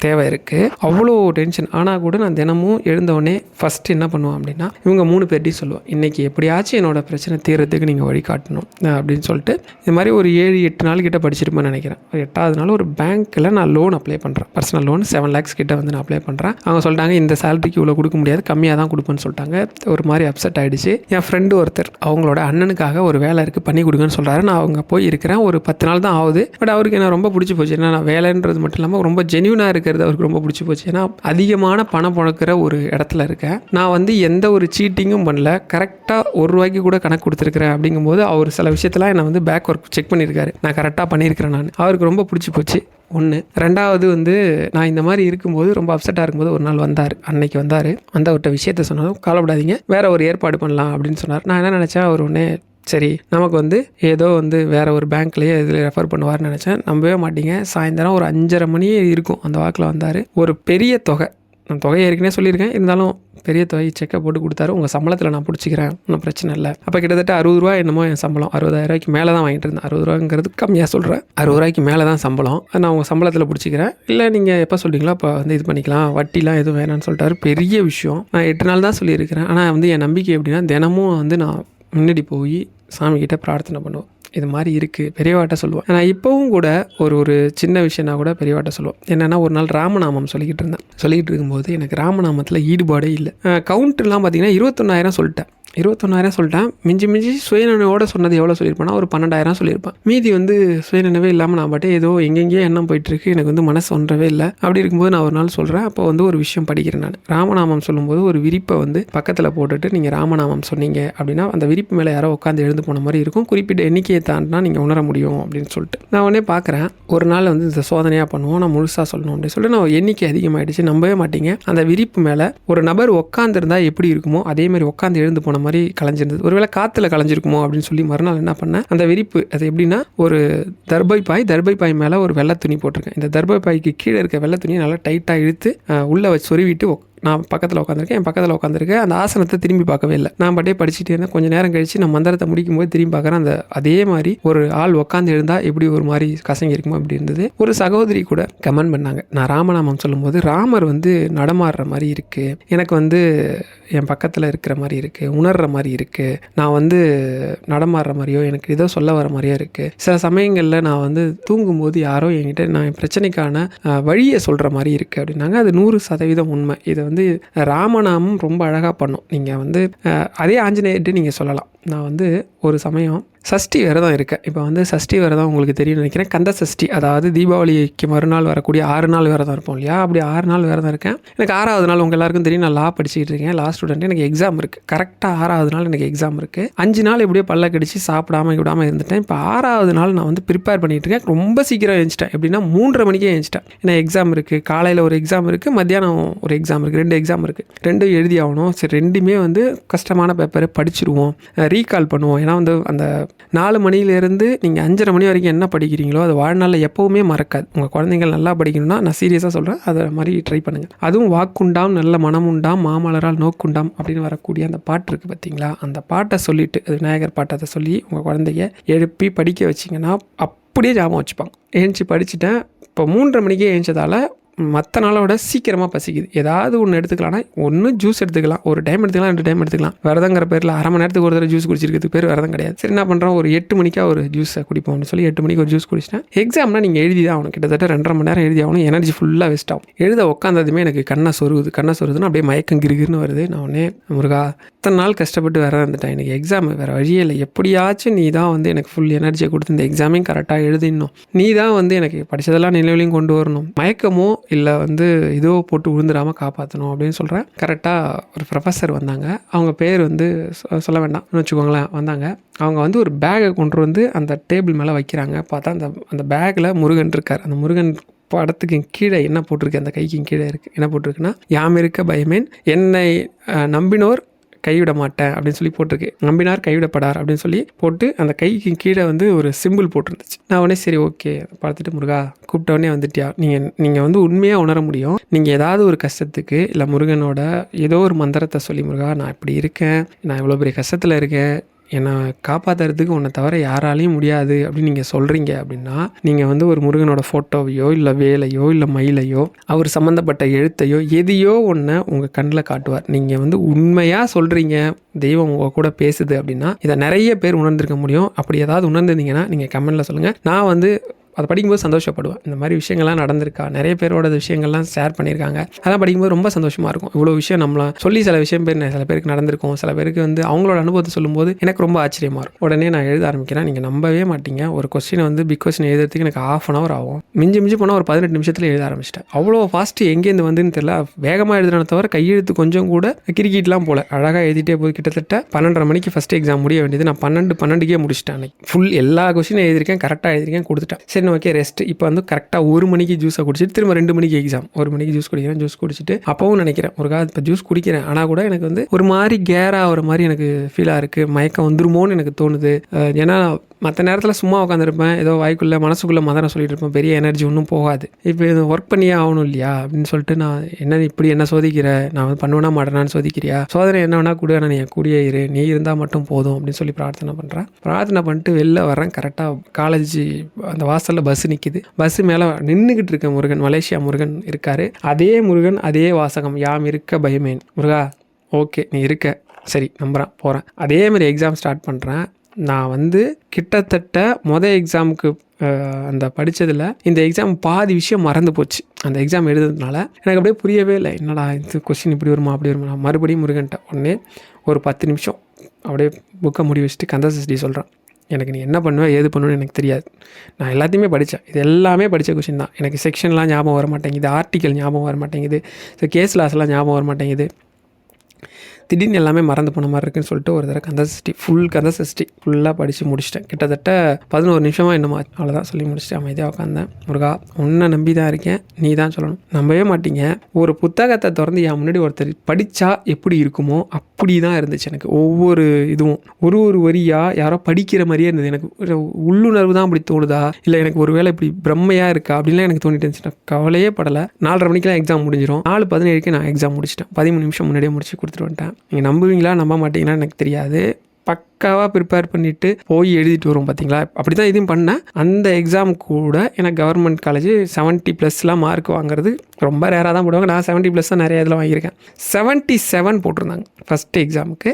தேவை இருக்குது. அவ்வளோ டென்ஷன். ஆனால் கூட நான் தினமும் எழுந்தவுடனே ஃபஸ்ட்டு என்ன பண்ணுவேன் அப்படின்னா, இவங்க 3 பேர்ட்டையும் சொல்லுவேன், இன்றைக்கி எப்படியாச்சும் என்னோடய பிரச்சனை தீர்றதுக்கு நீங்கள் வழிகாட்டணும் அப்படின்னு சொல்லிட்டு இது மாதிரி ஒரு 7-8 நாள் கிட்ட படிச்சிருப்பேன்னு நினைக்கிறேன். 8வது நாள் ஒரு பேங்க்கில் நான் லோன் அப்ளை பண்ணுறேன். பர்சனல் லோன் 7 lakhs கிட்ட வந்து நான் அப்ளை பண்ணுறேன். அவங்க சொல்லிட்டாங்க, இந்த சேலரிக்கு இவ்வளோ கொடுக்க முடியாது, கம்மியாக தான் கொடுப்பேன்னு சொல்லிட்டாங்க. ஒரு மாதிரி அப்செட் ஆகிடுச்சு. என் ஃப்ரெண்டு ஒருத்தர் அவங்களோட அண்ணனுக்காக ஒரு வேலை இருக்குது பண்ணி கொடுங்கன்னு சொல்கிறாரு. நான் அவங்க போய் இருக்கிறேன். ஒரு 10 நாள் தான் ஆகுது. பட் அவருக்கு என்ன ரொம்ப பிடிச்சி போச்சு. ஏன்னா நான் வேலைன்றது மட்டும் இல்லாமல் ரொம்ப ஜென்யூனாக இருக்கிறது அவருக்கு ரொம்ப பிடிச்சி போச்சு. ஏன்னா அதிகமான பணம் புழக்கிற ஒரு இடத்துல இருக்கேன். நான் வந்து எந்த ஒரு சீட்டிங்கும் பண்ணல, கரெக்டாக ₹1 கூட கணக்கு கொடுத்துருக்கிறேன். அப்படிங்கும்போது அவர் சில விஷயத்தெல்லாம் என்னை வந்து பேக் ஒர்க் செக் பண்ணியிருக்காரு. நான் கரெக்டாக பண்ணியிருக்கிறேன். நான் அவருக்கு ரொம்ப பிடிச்சி போச்சு. 1. 2வது வந்து நான் இந்த மாதிரி இருக்கும்போது ரொம்ப அப்செட்டாக இருக்கும்போது ஒரு நாள் வந்தார். அன்னைக்கு வந்தார். அவர்கிட்ட விஷயத்த சொன்னதும், கவலைப்படாதீங்க, வேற ஒரு ஏற்பாடு பண்ணலாம் அப்படின்னு சொன்னார். நான் என்ன நினச்சேன், அவர் ஒன்று சரி நமக்கு வந்து ஏதோ வந்து வேறு ஒரு பேங்க்லேயே இதில் ரெஃபர் பண்ணுவார்னு நினச்சேன். நம்பவே மாட்டீங்க, சாயந்தரம் ஒரு 5:30 மணி இருக்கும் அந்த வாக்கில் வந்தார். ஒரு பெரிய தொகை, நான் தொகையை ஏற்கனவே சொல்லியிருக்கேன், இருந்தாலும் பெரிய தொகை செக்கை போட்டு கொடுத்தாரு. உங்கள் சம்பளத்தில் நான் பிடிச்சிக்கிறேன், ஒன்றும் பிரச்சனை இல்லை. அப்போ கிட்டத்தட்ட ₹60 என்னமோ என் சம்பளம். 60,000 மேலே தான் வாங்கிட்டு இருந்தேன். ₹60 கம்மியாக சொல்கிறேன். ₹60 மேலே தான் சம்பளம். நான் உங்கள் சம்பளத்தில் பிடிச்சிக்கிறேன், இல்லை நீங்கள் எப்போ சொல்கிறீங்களோ அப்போ வந்து இது பண்ணிக்கலாம், வட்டிலாம் எதுவும் வேணான்னு சொல்லிட்டாரு. பெரிய விஷயம். நான் 8 நாள் தான் சொல்லியிருக்கிறேன். ஆனால் வந்து என் நம்பிக்கை எப்படின்னா, தினமும் வந்து நான் முன்னாடி போய் சாமிக்கிட்ட பிரார்த்தனை பண்ணுவேன். இது மாதிரி இருக்குது பெரியவாட்ட சொல்லுவேன். நான் இப்போவும் கூட ஒரு சின்ன விஷயம்னா கூட பெரியவாட்ட சொல்லுவேன். என்னென்னா, ஒரு நாள் ராமநாமம் சொல்லிக்கிட்டு இருக்கும்போது எனக்கு ராமநாமத்தில் ஈடுபாடே இல்லை. கவுண்ட்லாம் பார்த்தீங்கன்னா 21,000 சொல்லிட்டேன். 21,000 சொல்லிட்டேன். மிஞ்சி சுயநினைவோட சொன்னது எவ்வளோ சொல்லியிருப்பேன்னா, ஒரு 12,000 சொல்லியிருப்பேன். மீதி வந்து சுயநினைவே இல்லாமல் நான் பாட்டே ஏதோ எங்கெங்கேயோ எண்ணம் போயிட்டுருக்கு, எனக்கு வந்து மனசு ஒன்றவே இல்லை. அப்படி இருக்கும்போது நான் ஒரு நாள் சொல்கிறேன். அப்போ வந்து ஒரு விஷயம் படிக்கிறேன். நான் ராமநாமம் சொல்லும்போது ஒரு விரிப்பை வந்து பக்கத்தில் போட்டுட்டு நீங்கள் ராமநாமம் சொன்னீங்க அப்படின்னா அந்த விரிப்பு மேலே யாரோ உட்காந்து எழுந்து போன மாதிரி இருக்கும், குறிப்பிட்ட எண்ணிக்கையை தாண்டினா நீங்கள் உணர முடியும் அப்படின்னு சொல்லிட்டு நான் உடனே பார்க்குறேன். ஒரு நாள் வந்து இந்த சோதனையாக பண்ணுவோம், நான் முழுசாக சொல்லணும் அப்படின்னு சொல்லிட்டு நான் எண்ணிக்கை அதிகமாகிடுச்சு. நம்பவே மாட்டீங்க, அந்த விரிப்பு மேலே ஒரு நபர் உட்காந்துருந்தா எப்படி இருக்குமோ அதே மாதிரி உட்காந்து எழுந்து போன மாதிரி கலைஞ்சிருந்தது. ஒருவேளை காற்றுல கலைஞ்சிருக்குமோ அப்படின்னு சொல்லி மறுநாள் என்ன பண்ணேன், அந்த விரிப்பு அது எப்படின்னா, ஒரு தர்பை பாய் மேலே ஒரு வெள்ளை துணி போட்டிருக்கேன். இந்த தர்பை பாய்க்கு கீழே இருக்க வெள்ளை துணியை நல்லா டைட்டாக இழுத்து உள்ளே வச்சு சொருவிட்டு நான் பக்கத்தில் உட்காந்துருக்கேன். என் பக்கத்தில் உட்காந்துருக்கேன். அந்த ஆசனத்தை திரும்பி பார்க்கவே இல்லை. நான் பாட்டே படிச்சுட்டே இருந்தேன். கொஞ்சம் நேரம் கழிச்சு நான் மந்திரத்தை முடிக்கும் போது திரும்பி பார்க்குறேன். அதே மாதிரி ஒரு ஆள் உட்காந்து எழுந்தால் எப்படி ஒரு மாதிரி கசங்கி இருக்குமோ அப்படி இருந்தது. ஒரு சகோதரி கூட கமெண்ட் பண்ணாங்க, நான் ராமநாமம் சொல்லும்போது ராமர் வந்து நடமாடுற மாதிரி இருக்குது, எனக்கு வந்து என் பக்கத்தில் இருக்கிற மாதிரி இருக்குது, உணர்கிற மாதிரி இருக்குது, நான் வந்து நடமாடுற மாதிரியோ எனக்கு ஏதோ சொல்ல வர மாதிரியோ இருக்குது. சில சமயங்களில் நான் வந்து தூங்கும்போது யாரோ என்கிட்ட நான் என் பிரச்சனைக்கான வழியை சொல்கிற மாதிரி இருக்குது அப்படின்னாங்க. அது 100% உண்மை. இதை வந்து ராமநாமம் ரொம்ப அழகாக பண்ணும். நீங்கள் வந்து அதே ஆஞ்சநேயர்கிட்ட நீங்கள் சொல்லலாம். நான் வந்து ஒரு சமயம் சஷ்டி விரதம் இருக்கேன். இப்போ வந்து சஷ்டி விரதம் உங்களுக்கு தெரியும்னு நினைக்கிறேன். கந்த சஷ்டி, அதாவது தீபாவளிக்கு மறுநாள் வரக்கூடிய 6 நாள் விரதம் இருப்போம் இல்லையா, அப்படி 6 நாள் விரதம் இருக்கேன். எனக்கு 6வது நாள் உங்கள் எல்லாருக்கும் தெரியும், நான் லா படிச்சுக்கிட்டு இருக்கேன், லா ஸ்டூடெண்ட். எனக்கு எக்ஸாம் இருக்குது. கரெக்டாக 6வது நாள் எனக்கு எக்ஸாம் இருக்குது. 5 நாள் எப்படியோ பல்ல கடிச்சு சாப்பிடாம விடாமல் இருந்துட்டேன். இப்போ 6வது நாள் நான் வந்து ப்ரிப்பேர் பண்ணிகிட்டு இருக்கேன். ரொம்ப சீக்கிரம் எழுந்துச்சிட்டேன். எப்படின்னா 3:30 மணிக்கே எழுந்துச்சிட்டேன். ஏன்னா எக்ஸாம் இருக்குது, காலையில் ஒரு எக்ஸாம் இருக்குது, மத்தியானம் ஒரு எக்ஸாம் இருக்குது, 2 எக்ஸாம் இருக்குது, 2 எழுதி ஆகணும். சரி, 2மே வந்து கஷ்டமான பேப்பரை படிச்சிருவோம், ரீகால் பண்ணுவோம். ஏன்னா வந்து அந்த 4 மணிலேருந்து நீங்கள் 5:30 மணி வரைக்கும் என்ன படிக்கிறீங்களோ அது வாழ்நாளில் எப்போவுமே மறக்காது. உங்கள் குழந்தைங்கள் நல்லா படிக்கணும்னா நான் சீரியஸாக சொல்கிறேன், அதை மாதிரி ட்ரை பண்ணுங்கள். அதுவும் வாக்குண்டாம் நல்ல மனமுண்டாம் மாமலரால் நோக்குண்டாம் அப்படின்னு வரக்கூடிய அந்த பாட்டு இருக்குது பார்த்தீங்களா, அந்த பாட்டை சொல்லிவிட்டு, அது விநாயகர் பாட்டை சொல்லி உங்கள் குழந்தைய எழுப்பி படிக்க வச்சிங்கன்னா அப்படியே ஞாபகம் வச்சுப்பாங்க. ஏஞ்சி படிச்சுட்டேன். இப்போ 3:30 மணிக்கே ஏஞ்சதால் மற்ற நாளை விட சீக்கிரமாக பசிக்குது. ஏதாவது ஒன்று எடுத்துக்கலாம்னா ஒன்று ஜூஸ் எடுத்துக்கலாம், ஒரு டைம் எடுத்துக்கலாம், 2 டைம் எடுத்துக்கலாம். விரதங்கிற பேரில் அரை மணி நேரத்துக்கு ஒரு தடவை ஜூஸ் குடிச்சிருக்கிறதுக்கு பேர் விரதம் கிடையாது. சரி என்ன பண்ணுறோம், ஒரு 8 மணிக்கா ஒரு ஜூஸை குடிப்போம்னு சொல்லி 8 மணிக்கு ஒரு ஜூஸ் குடிச்சிட்டேன். எக்ஸாம்னா நீங்கள் எழுதி தான் ஆகணும், கிட்டத்தட்ட 2.5 மணி நேரம் எழுதி ஆகணும். எனர்ஜி ஃபுல்லாக வேஸ்ட் ஆகும். எழுத உட்காந்ததுமே எனக்கு கண்ணை சொருகுதுன்னு அப்படியே மயக்கம் கிருகிருன்னு வருது. நான் உடனே முருகா இத்தனை நாள் கஷ்டப்பட்டு வேற இருந்துட்டேன், எனக்கு எக்ஸாம் வேறு வழியே இல்லை, எப்படியாச்சும் நீ தான் வந்து எனக்கு ஃபுல் எனர்ஜியை கொடுத்து இந்த எக்ஸாமையும் கரெக்டாக எழுதிடணும், நீ தான் வந்து எனக்கு படித்ததெல்லாம் நினைவுலையும் கொண்டு வரணும், மயக்கமோ இல்லை வந்து இதோ போட்டு விழுந்துடாமல் காப்பாற்றணும் அப்படின்னு சொல்கிறேன். கரெக்டாக ஒரு ப்ரொஃபஸர் வந்தாங்க. அவங்க பேர் வந்து சொல்ல வேண்டாம்னு வச்சுக்கோங்களேன். வந்தாங்க. அவங்க வந்து ஒரு பேக்கை கொண்டு வந்து அந்த டேபிள் மேலே வைக்கிறாங்க. பார்த்தா அந்த பேக்கில் முருகன் இருக்கார். அந்த முருகன் படத்துக்கு கீழே என்ன போட்டிருக்கு, அந்த கைக்கு கீழே இருக்குது என்ன போட்டிருக்குன்னா, யாம் இருக்க பயமேன் என்னை நம்பினோர் கைவிட மாட்டேன் அப்படின்னு சொல்லி போட்டிருக்கு. நம்பினார் கைவிடப்படார் அப்படின்னு சொல்லி போட்டு அந்த கைக்கு கீழே வந்து ஒரு சிம்பிள் போட்டிருந்துச்சு. நான் உடனே சரி ஓகே பார்த்துட்டு, முருகா கூப்பிட்டவொடனே வந்துட்டியா, நீங்கள் வந்து உண்மையாக உணர முடியும். நீங்கள் ஏதாவது ஒரு கஷ்டத்துக்கு இல்லை முருகனோட ஏதோ ஒரு மந்திரத்தை சொல்லி, முருகா நான் இப்படி இருக்கேன், நான் இவ்வளோ பெரிய கஷ்டத்தில் இருக்கேன், என்னை காப்பாற்றுறதுக்கு உன்னை தவிர யாராலையும் முடியாது அப்படின்னு நீங்கள் சொல்கிறீங்க அப்படின்னா, நீங்கள் வந்து ஒரு முருகனோட ஃபோட்டோவையோ இல்லை வேலையோ இல்லை மயிலையோ அவர் சம்மந்தப்பட்ட எழுத்தையோ எதையோ ஒன்று உங்கள் கண்ணில் காட்டுவார். நீங்கள் வந்து உண்மையாக சொல்கிறீங்க, தெய்வம் உங்கள் கூட பேசுது அப்படின்னா இதை நிறைய பேர் உணர்ந்திருக்க முடியும். அப்படி ஏதாவது உணர்ந்துருந்தீங்கன்னா நீங்கள் கமெண்ட்டில் சொல்லுங்கள். நான் வந்து அதை படிக்கும்போது சந்தோஷப்படுவேன். இந்த மாதிரி விஷயங்கள்லாம் நடந்திருக்கா, நிறைய பேரோட விஷயங்கள்லாம் ஷேர் பண்ணியிருக்காங்க. அதெல்லாம் படிக்கும்போது ரொம்ப சந்தோஷமாக இருக்கும். இவ்வளோ விஷயம் நம்மளை சொல்லி சில பேருக்கு நடந்திருக்கும், சில பேருக்கு வந்து அவங்களோட அனுபவத்தை சொல்லும்போது எனக்கு ரொம்ப ஆச்சரியமாக இருக்கும். உடனே நான் எழுத ஆரம்பிக்கிறேன். நீங்கள் நம்பவே மாட்டீங்க, ஒரு கொஸ்டினை வந்து பிக் கொஸ்டின் எழுதுறதுக்கு எனக்கு 1/2 hour ஆகும். மிஞ்சி போனால் ஒரு 18 நிமிஷத்தில் எழுத ஆரம்பிச்சிட்டேன். அவ்வளோ ஃபாஸ்ட்டு எங்கேருந்து வந்துன்னு தெரியல. வேகமாக எழுதுறத தவிர கையெழுத்து கொஞ்சம் கூட கிரிக்கெட்லாம் போல அழகாக எழுதிட்டே போய் கிட்டத்தட்ட 12:30 மணிக்கு ஃபஸ்ட்டு எக்ஸாம் முடிய வேண்டியது நான் 12:12க்கே முடிச்சிட்டேன். அன்னைக்கு ஃபுல் எல்லா கொஸ்டினும் எழுதியிருக்கேன், கரெக்டாக எழுதியிருக்கேன், கொடுத்துட்டேன். சரி ஓகே ரெஸ்ட். இப்போ வந்து கரெக்டாக 1 மணிக்கு ஜூஸை குடிச்சிட்டு திரும்ப 2 மணிக்கு எக்ஸாம். 1 மணிக்கு ஜூஸ் குடிக்கிறேன். ஜூஸ் குடிச்சிட்டு அப்பவும் நினைக்கிறேன், ஒரு காலம் இப்போ ஜூஸ் குடிக்கிறேன், ஆனால் கூட எனக்கு வந்து ஒரு மாதிரி கேராக ஒரு மாதிரி எனக்கு ஃபீலாக இருக்குது, மயக்கம் வந்துருமோன்னு எனக்கு தோணுது. ஏன்னா மற்ற நேரத்தில் சும்மா உட்காந்துருப்பேன், ஏதோ வாய்க்குள்ளே மனசுக்குள்ளே மதனை சொல்லிட்டு இருப்பேன், பெரிய எனர்ஜி ஒன்றும் போகாது. இப்போ இது ஒர்க் பண்ணியே ஆகணும் இல்லையா அப்படின்னு சொல்லிட்டு, நான் என்ன சோதிக்கிற, நான் வந்து பண்ணுவேனா மாட்டேனான்னு சோதிக்கிறியா, சோதனை என்ன வேணா கூட, நான் என் கூடியே இரு, நீ இருந்தால் மட்டும் போதும் அப்படின்னு சொல்லி பிரார்த்தனை பண்ணுறேன். பிரார்த்தனை பண்ணிட்டு வெளில வரேன். கரெக்டாக காலேஜ் அந்த வாசலில் பஸ் நிற்கிது. பஸ்ஸு மேலே நின்றுக்கிட்டு இருக்க முருகன், மலேசியா முருகன் இருக்கார். அதே முருகன், அதே வாசகம், யாம் இருக்க பயமேன். முருகா ஓகே நீ இருக்க, சரி நம்புகிறேன், போகிறேன். அதேமாதிரி எக்ஸாம் ஸ்டார்ட் பண்ணுறேன். நான் வந்து கிட்டத்தட்ட எக்ஸாமுக்கு அந்த படித்ததில் இந்த எக்ஸாம் பாதி விஷயம் மறந்து போச்சு. அந்த எக்ஸாம் எழுதுறதுனால எனக்கு அப்படியே புரியவே இல்லை, என்னடா இது கொஸ்டின் இப்படி வருமா அப்படி வருமா. நான் மறுபடியும் முருகன்ட்ட உடனே ஒரு 10 நிமிஷம் அப்படியே புக்கை முடி வச்சுட்டு கந்தசஷ்டி சொல்கிறேன். எனக்கு நீ என்ன பண்ணுவேன் ஏது பண்ணுவேன்னு எனக்கு தெரியாது, நான் எல்லாத்தையுமே படித்தேன், இது எல்லாமே படித்த கொஷின் தான். எனக்கு செக்ஷன்லாம் ஞாபகம் வர மாட்டேங்குது, ஆர்டிக்கல் ஞாபகம் வர மாட்டேங்குது, ஸோ கேஸ் லாஸ்லாம் ஞாபகம் வர மாட்டேங்குது, திடீர்னு எல்லாமே மறந்து போன மாதிரி இருக்குன்னு சொல்லிட்டு ஒரு தடவை கந்தசஷ்டி ஃபுல்லாக படித்து முடிச்சிட்டேன். கிட்டத்தட்ட 11 நிமிஷமாக என்னமோ அவ்வளோதான் சொல்லி முடிச்சுட்டு அமைதியாக உட்காந்தேன். முருகா உன்னை நம்பி தான் இருக்கேன், நீ தான் சொல்லணும். நம்பவே மாட்டீங்க, ஒரு புத்தகத்தை திறந்து என் முன்னாடி ஒருத்தர் படித்தா எப்படி இருக்குமோ அப்படி தான் இருந்துச்சு எனக்கு. ஒவ்வொரு இதுவும் ஒரு வரியாக யாரோ படிக்கிற மாதிரியே இருந்தது. எனக்கு உள்ளுணர்வு தான் அப்படி தோணுதா, இல்லை எனக்கு ஒரு வேளை இப்படி பிரம்மையாக இருக்கா அப்படின்லாம் எனக்கு தோணிட்டு இருந்துச்சு. நான் கவலையே படலை. 4:30 மணிக்கெலாம் எக்ஸாம் முடிஞ்சிடும். 4:17க்கு நான் எக்ஸாம் முடிச்சிட்டேன். 13 நிமிஷம் முன்னாடியே முடிச்சு கொடுத்துட்டு வந்துட்டேன். நீங்கள் நம்புவீங்களா நம்ப மாட்டீங்கன்னா எனக்கு தெரியாது. பக்காவாக ப்ரிப்பேர் பண்ணிவிட்டு போய் எழுதிட்டு வரும் பார்த்தீங்களா, அப்படி தான் இதையும் பண்ணேன். அந்த எக்ஸாம் கூட எனக்கு கவர்மெண்ட் காலேஜ் 70+ மார்க் வாங்குறது ரொம்ப ரேராக தான் போடுவாங்க. நான் 70+ தான் நிறைய இதில் வாங்கியிருக்கேன். 77 போட்டிருந்தாங்க ஃபஸ்ட்டு எக்ஸாமுக்கு.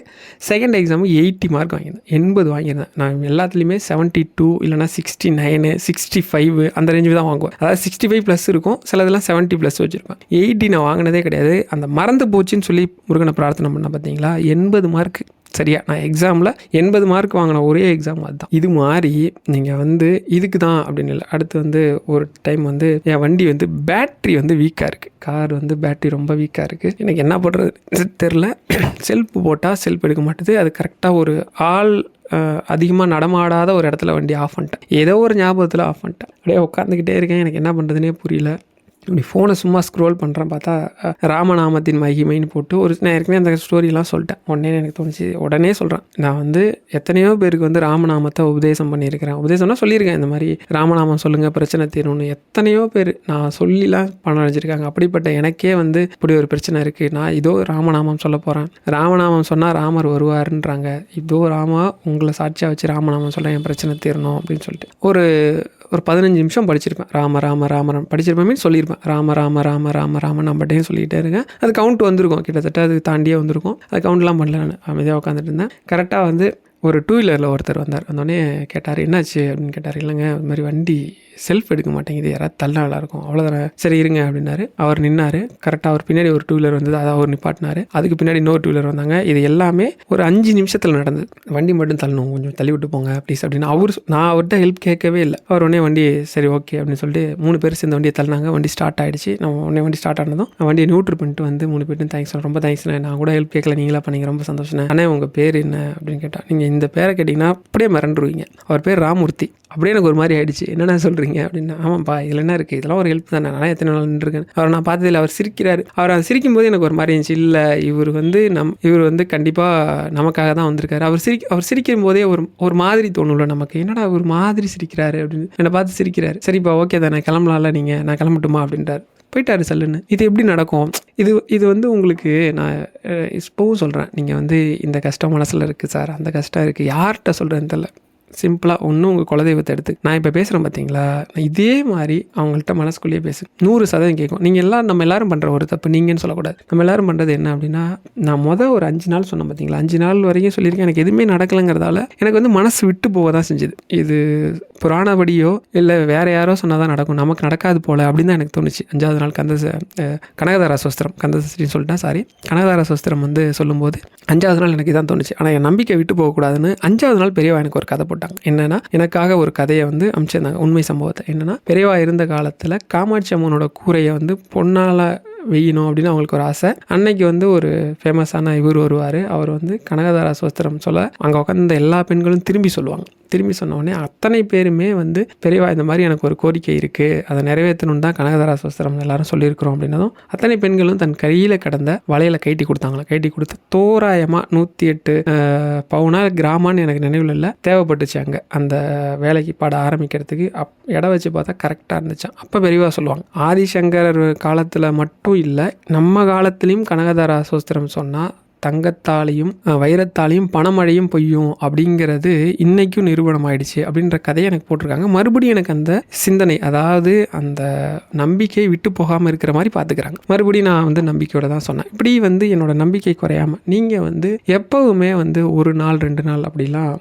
செகண்ட் எக்ஸாமுக்கு 80 மார்க் வாங்கியிருந்தேன், 80 வாங்கியிருந்தேன். நான் எல்லாத்துலேயுமே 72 இல்லைனா 69 65 அந்த ரேஞ்சு தான் வாங்குவேன். அதாவது 65+ இருக்கும், சிலதெல்லாம் 70+ வச்சுருப்பேன். 80 நான் வாங்கினதே கிடையாது. அந்த மறந்து போச்சுன்னு சொல்லி முருகனை பிரார்த்தனை பண்ண பார்த்தீங்களா, 80 மார்க்கு சரியா. நான் எக்ஸாமில் 80 மார்க் வாங்கின ஒரே எக்ஸாம் அதுதான். இது மாதிரி நீங்கள் வந்து இதுக்கு தான் அப்படின்னு இல்லை. அடுத்து வந்து ஒரு டைம் வந்து என் வண்டி வந்து பேட்ரி வந்து வீக்காக இருக்குது, கார் வந்து பேட்ரி ரொம்ப வீக்காக இருக்குது. எனக்கு என்ன பண்ணுறது தெரில. செல்ஃப் போட்டால் செல்ஃப் எடுக்க மாட்டேது. அது கரெக்டாக ஒரு ஆள் அதிகமாக நடமாடாத ஒரு இடத்துல வண்டி ஆஃப் பண்ணிட்டேன். ஏதோ ஒரு ஞாபகத்தில் ஆஃப் பண்ணிட்டேன். அப்படியே உட்காந்துக்கிட்டே இருக்கேன், எனக்கு என்ன பண்ணுறதுனே புரியல. இப்படி ஃபோனை சும்மா ஸ்க்ரோல் பண்ணுறேன், பார்த்தா ராமநாமத்தின் மகிமைன்னு போட்டு நான் ஏற்கனவே அந்த ஸ்டோரிலாம் சொல்லிட்டேன். எனக்கு தோணுச்சு, உடனே சொல்கிறேன். நான் வந்து எத்தனையோ பேருக்கு வந்து ராமநாமத்தை உபதேசம் பண்ணியிருக்கிறேன். உபதேசம்னா சொல்லியிருக்கேன், இந்த மாதிரி ராமநாமம் சொல்லுங்கள் பிரச்சனை தீரும்னு. எத்தனையோ பேர் நான் சொல்லிலாம் பணம் அடைஞ்சிருக்காங்க. அப்படிப்பட்ட எனக்கே வந்து இப்படி ஒரு பிரச்சனை இருக்குது, நான் இதோ ராமநாமம் சொல்ல போகிறேன், ராமநாமம் சொன்னால் ராமர் வருவாருன்றாங்க, இதோ ராமா உங்களை சாட்சியாக வச்சு ராமநாமம் சொல்ல என் பிரச்சனை தீரணும் அப்படின்னு சொல்லிட்டு ஒரு ஒரு 15 நிமிஷம் படிச்சிருப்பேன். ராம ராம ராம ராம படிச்சிருப்பேன் மீன் சொல்லியிருப்பேன். ராம ராம ராம ராம ராம நம்மகிட்டையும் சொல்லிகிட்டே இருக்கேன். அது கவுண்ட் வந்திருக்கும், கிட்டத்தட்ட அது தாண்டியே வந்திருக்கும். அது கவுண்ட்லாம் பண்ணல, நான் அமைதியாக உட்காந்துட்டு இருந்தேன். கரெக்டாக வந்து ஒரு 2 வீலரில் ஒருத்தர் வந்தார். வந்தோடனே கேட்டார், என்னாச்சு அப்படின்னு கேட்டார். இல்லைங்க இது மாதிரி வண்டி செல்ஃப் எடுக்க மாட்டேங்குது, யாராவது தள்ளா நல்லாயிருக்கும், அவ்வளோதானே, சரி இருங்க அப்படின்னாரு. அவர் நின்னார். கரெக்டாக அவர் பின்னாடி ஒரு 2 வீலர் வந்தது, அதை அவர் நிப்பாட்டினார். அதுக்கு பின்னாடி இன்னொரு 2 வீலர் வந்தாங்க. இது எல்லாமே ஒரு 5 நிமிஷத்தில் நடந்தது. வண்டி மட்டும் தள்ளணும், கொஞ்சம் தள்ளி விட்டு போங்க ப்ளீஸ் அப்படின்னு நான் அவர்கிட்ட ஹெல்ப் கேட்கவே இல்லை. அவர் உடனே வண்டி சரி ஓகே அப்படின்னு சொல்லிட்டு 3 பேர் சேர்ந்து வண்டியை தள்ளினாங்க. வண்டி ஸ்டார்ட் ஆகிடுச்சு. நம்ம உடனே வண்டி ஸ்டார்ட் ஆனதும் வண்டியை நியூட்ரு பண்ணிட்டு வந்து 3 பேர்ட்டும் தேங்க்ஸ், ரொம்ப தேங்க்ஸ், நான் கூட ஹெல்ப் கேட்கல, நீங்களா பண்ணீங்க, ரொம்ப சந்தோஷம். ஆனால் உங்கள் பேர் என்ன அப்படின்னு கேட்டால், நீங்கள் இந்த பேரை கேட்டிங்கன்னா அப்படியே மிரண்டுருவீங்க. அவர் பேர் ராமூர்த்தி. அப்படியே எனக்கு ஒரு மாதிரி ஆயிடுச்சு. என்னென்ன சொல்கிறீங்க அப்படின்னா, ஆமாப்பா இதில் என்ன இருக்குது, இதெல்லாம் ஒரு ஹெல்ப் தானே, நான் எத்தனை நாள் நின்றுருக்கேன். அவர் நான் பார்த்ததில்ல. அவர் சிரிக்கிறார். அவர் அதை சிரிக்கும் போது எனக்கு ஒரு மாதிரி இருந்துச்சு. இல்லை இவர் வந்து கண்டிப்பாக நமக்காக தான் வந்திருக்காரு. அவர் சிரிக்கும் போதே ஒரு மாதிரி தோணும்ல நமக்கு, என்னடா ஒரு மாதிரி சிரிக்கிறாரு அப்படின்னு என்னை பார்த்து சிரிக்கிறாரு. சரிப்பா ஓகே தானே, கிளம்பலாம்ல, நான் கிளம்பட்டுமா அப்படின்றார். போயிட்டாரு சல்லுன்னு. இது எப்படி நடக்கும்? இது வந்து உங்களுக்கு நான் இப்போவும் சொல்கிறேன், நீங்கள் வந்து இந்த கஷ்டம் மனசில் இருக்குது சார், அந்த கஷ்டம் இருக்குது, யார்கிட்ட சொல்கிறேன்னு தெரியல. சிம்பிளாக ஒன்றும் உங்கள் குலதெய்வத்தை எடுத்து நான் இப்போ பேசுகிறேன் பார்த்தீங்களா, இதே மாதிரி அவங்கள்ட்ட மனசுக்குள்ளேயே பேசு. 100% கேட்கும். நம்ம எல்லாரும் பண்ணுற ஒரு தப்பு நீங்கன்னு சொல்லக்கூடாது. நம்ம எல்லாரும் பண்ணுறது என்ன அப்படின்னா, நான் ஒரு 5 நாள் சொன்னேன் பார்த்தீங்களா, 5 நாள் வரைக்கும் சொல்லியிருக்கேன், எனக்கு எதுவுமே நடக்கலைங்கிறதால எனக்கு வந்து மனசு விட்டு போக தான் செஞ்சுது. இது புராணப்படியோ இல்லை வேறு யாரோ சொன்னால் தான் நடக்கும், நமக்கு நடக்காது போல் அப்படின்னு தான் எனக்கு தோணுச்சு. 5வது நாள் கனகதார சோஸ்திரம், கந்தசஷ்டின்னு சொல்லிட்டேன், சாரி, கனகதார சோஸ்திரம் வந்து சொல்லும்போது 5வது நாள் எனக்கு இதான் தோணுச்சு. ஆனால் என் நம்பிக்கை விட்டு போகக்கூடாதுன்னு 5வது நாள் பெரியவா எனக்கு ஒரு கதை போட்டாங்க. என்னன்னா, எனக்காக ஒரு கதையை வந்து அமைச்சிருந்தாங்க, உண்மை சம்பவத்தை. என்னன்னா, பெரியவா இருந்த காலத்தில் காமாட்சி அம்மனோட கூரையை வந்து பொன்னால வெய்யணும் அப்படின்னு அவங்களுக்கு ஒரு ஆசை. அன்னைக்கு வந்து ஒரு ஃபேமஸான இவர் வருவார். அவர் வந்து கனகதார சோஸ்திரம் சொல்ல அங்கே உட்காந்து எல்லா பெண்களும் திரும்பி சொல்லுவாங்க. திரும்பி சொன்ன உடனே அத்தனை பேருமே வந்து பெரியவா இந்த மாதிரி எனக்கு ஒரு கோரிக்கை இருக்குது, அதை நிறைவேற்றணுன்னு தான் கனகதார சோஸ்திரம் எல்லாரும் சொல்லியிருக்கிறோம் அப்படின்னதும் அத்தனை பெண்களும் தன் கையில் கடந்த வளையலை கைட்டி கொடுத்தாங்களாம். கைட்டி கொடுத்து தோராயமாக 108 பவுனா கிராமான்னு எனக்கு நினைவில் இல்லை, தேவைப்பட்டுச்சு அங்கே அந்த வேலைக்கு பாட ஆரம்பிக்கிறதுக்கு. இடம் வச்சு பார்த்தா கரெக்டாக இருந்துச்சான். அப்போ பெரியவா சொல்லுவாங்க, ஆதிசங்கரர் காலத்தில் மட்டும் இல்லை, நம்ம காலத்துலேயும் கனகதார சோஸ்திரம் சொன்னால் தங்கத்தாலையும் வைரத்தாலையும் பணமழையும் பொய்யும் அப்படிங்கிறது இன்னைக்கும் நிரூபணம் ஆயிடுச்சு அப்படின்ற கதையை எனக்கு போட்டிருக்காங்க. மறுபடியும் எனக்கு அந்த சிந்தனை, அதாவது அந்த நம்பிக்கை விட்டு போகாமல் இருக்கிற மாதிரி பார்த்துக்கிறாங்க. மறுபடியும் நான் வந்து நம்பிக்கையோட தான் சொன்னேன். இப்படி வந்து என்னோட நம்பிக்கை குறையாமல் நீங்கள் வந்து எப்போவுமே வந்து 1 நாள் 2 நாள் அப்படிலாம்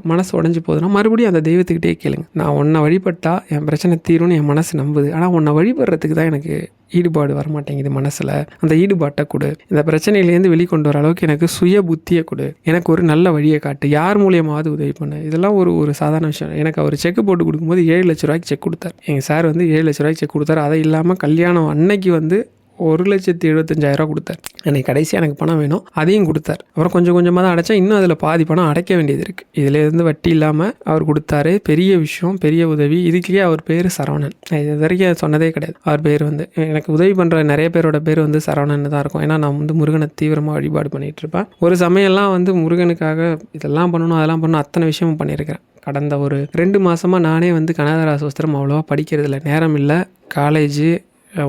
மனசு உடஞ்சி போகுதுன்னா மறுபடியும் அந்த தெய்வத்துக்கிட்டே கேளுங்க. நான் உன்னை வழிபட்டால் என் பிரச்சனை தீரும்னு என் மனசு நம்புது. ஆனால் உன்னை வழிபடுறதுக்கு தான் எனக்கு ஈடுபாடு வரமாட்டேங்குது. மனசில் அந்த ஈடுபாட்டை கொடு, இந்த பிரச்சனையிலேருந்து வெளிக்கொண்டு வர அளவுக்கு எனக்கு சுய புத்தியை கொடு, எனக்கு ஒரு நல்ல வழியை காட்டு, யார் மூலியமாவது உதவி பண்ணு. இதெல்லாம் ஒரு சாதாரண விஷயம். எனக்கு அவர் செக் போட்டு கொடுக்கும்போது 7 லட்ச ரூபாய்க்கு செக் கொடுத்தார். எங்கள் சார் வந்து 7 லட்ச ரூபாய்க்கு செக் கொடுத்தார். அதை இல்லாமல் கல்யாணம் அன்னைக்கு வந்து 1,75,000 கொடுத்தார். எனக்கு கடைசியாக எனக்கு பணம் வேணும், அதையும் கொடுத்தார். அப்புறம் கொஞ்சம் கொஞ்சமாக தான் அடைச்சா, இன்னும் அதில் பாதி பணம் அடைக்க வேண்டியது இருக்குது. இதிலேருந்து வட்டி இல்லாமல் அவர் கொடுத்தாரு. பெரிய விஷயம், பெரிய உதவி. இதுக்கே அவர் பேர் சரவணன். இது வரைக்கும் சொன்னதே கிடையாது. அவர் பேர் வந்து எனக்கு உதவி பண்ணுற நிறைய பேரோட பேர் வந்து சரவணன் தான் இருக்கும். ஏன்னா நான் வந்து முருகனை தீவிரமாக வழிபாடு பண்ணிகிட்டு இருப்பேன். ஒரு சமயம்லாம் வந்து முருகனுக்காக இதெல்லாம் பண்ணணும் அதெல்லாம் பண்ணணும் அத்தனை விஷயமும் பண்ணியிருக்கிறேன். கடந்த ஒரு 2 மாதமாக நானே வந்து கனகதார சோஸ்திரம் அவ்வளோவா படிக்கிறதில்ல, நேரம் இல்லை, காலேஜு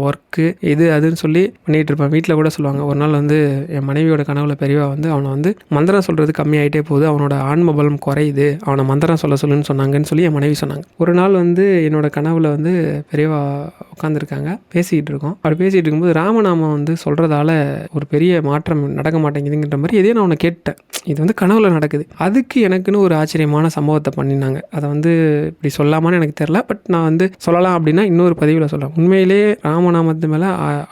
ஒர்க்கு இது அதுன்னு சொல்லி பண்ணிகிட்டு இருப்பேன். வீட்டில் கூட சொல்லுவாங்க. ஒரு நாள் வந்து என் மனைவியோட கனவுல பெரியவா வந்து அவனை வந்து மந்திரம் சொல்கிறது கம்மியாகிட்டே போகுது, அவனோட ஆன்ம பலம் குறையுது, அவனை மந்திரம் சொல்லுன்னு சொன்னாங்கன்னு சொல்லி என் மனைவி சொன்னாங்க. ஒரு நாள் வந்து என்னோட கனவுல வந்து பெரியவா உட்காந்துருக்காங்க, பேசிக்கிட்டு இருக்கோம். அப்படி பேசிகிட்டு இருக்கும்போது ராமநாமம் வந்து சொல்கிறதால ஒரு பெரிய மாற்றம் நடக்க மாட்டேங்குதுங்கிற மாதிரி எதையும் நான் அவனை கேட்டேன். இது வந்து கனவுல நடக்குது. அதுக்கு எனக்குன்னு ஒரு ஆச்சரியமான சம்பவத்தை பண்ணினாங்க. அதை வந்து இப்படி சொல்லாமான்னு எனக்கு தெரியல, பட் நான் வந்து சொல்லலாம் அப்படின்னா இன்னொரு பதிவில் சொல்லலாம். உண்மையிலே ராமநாமத்து மேலே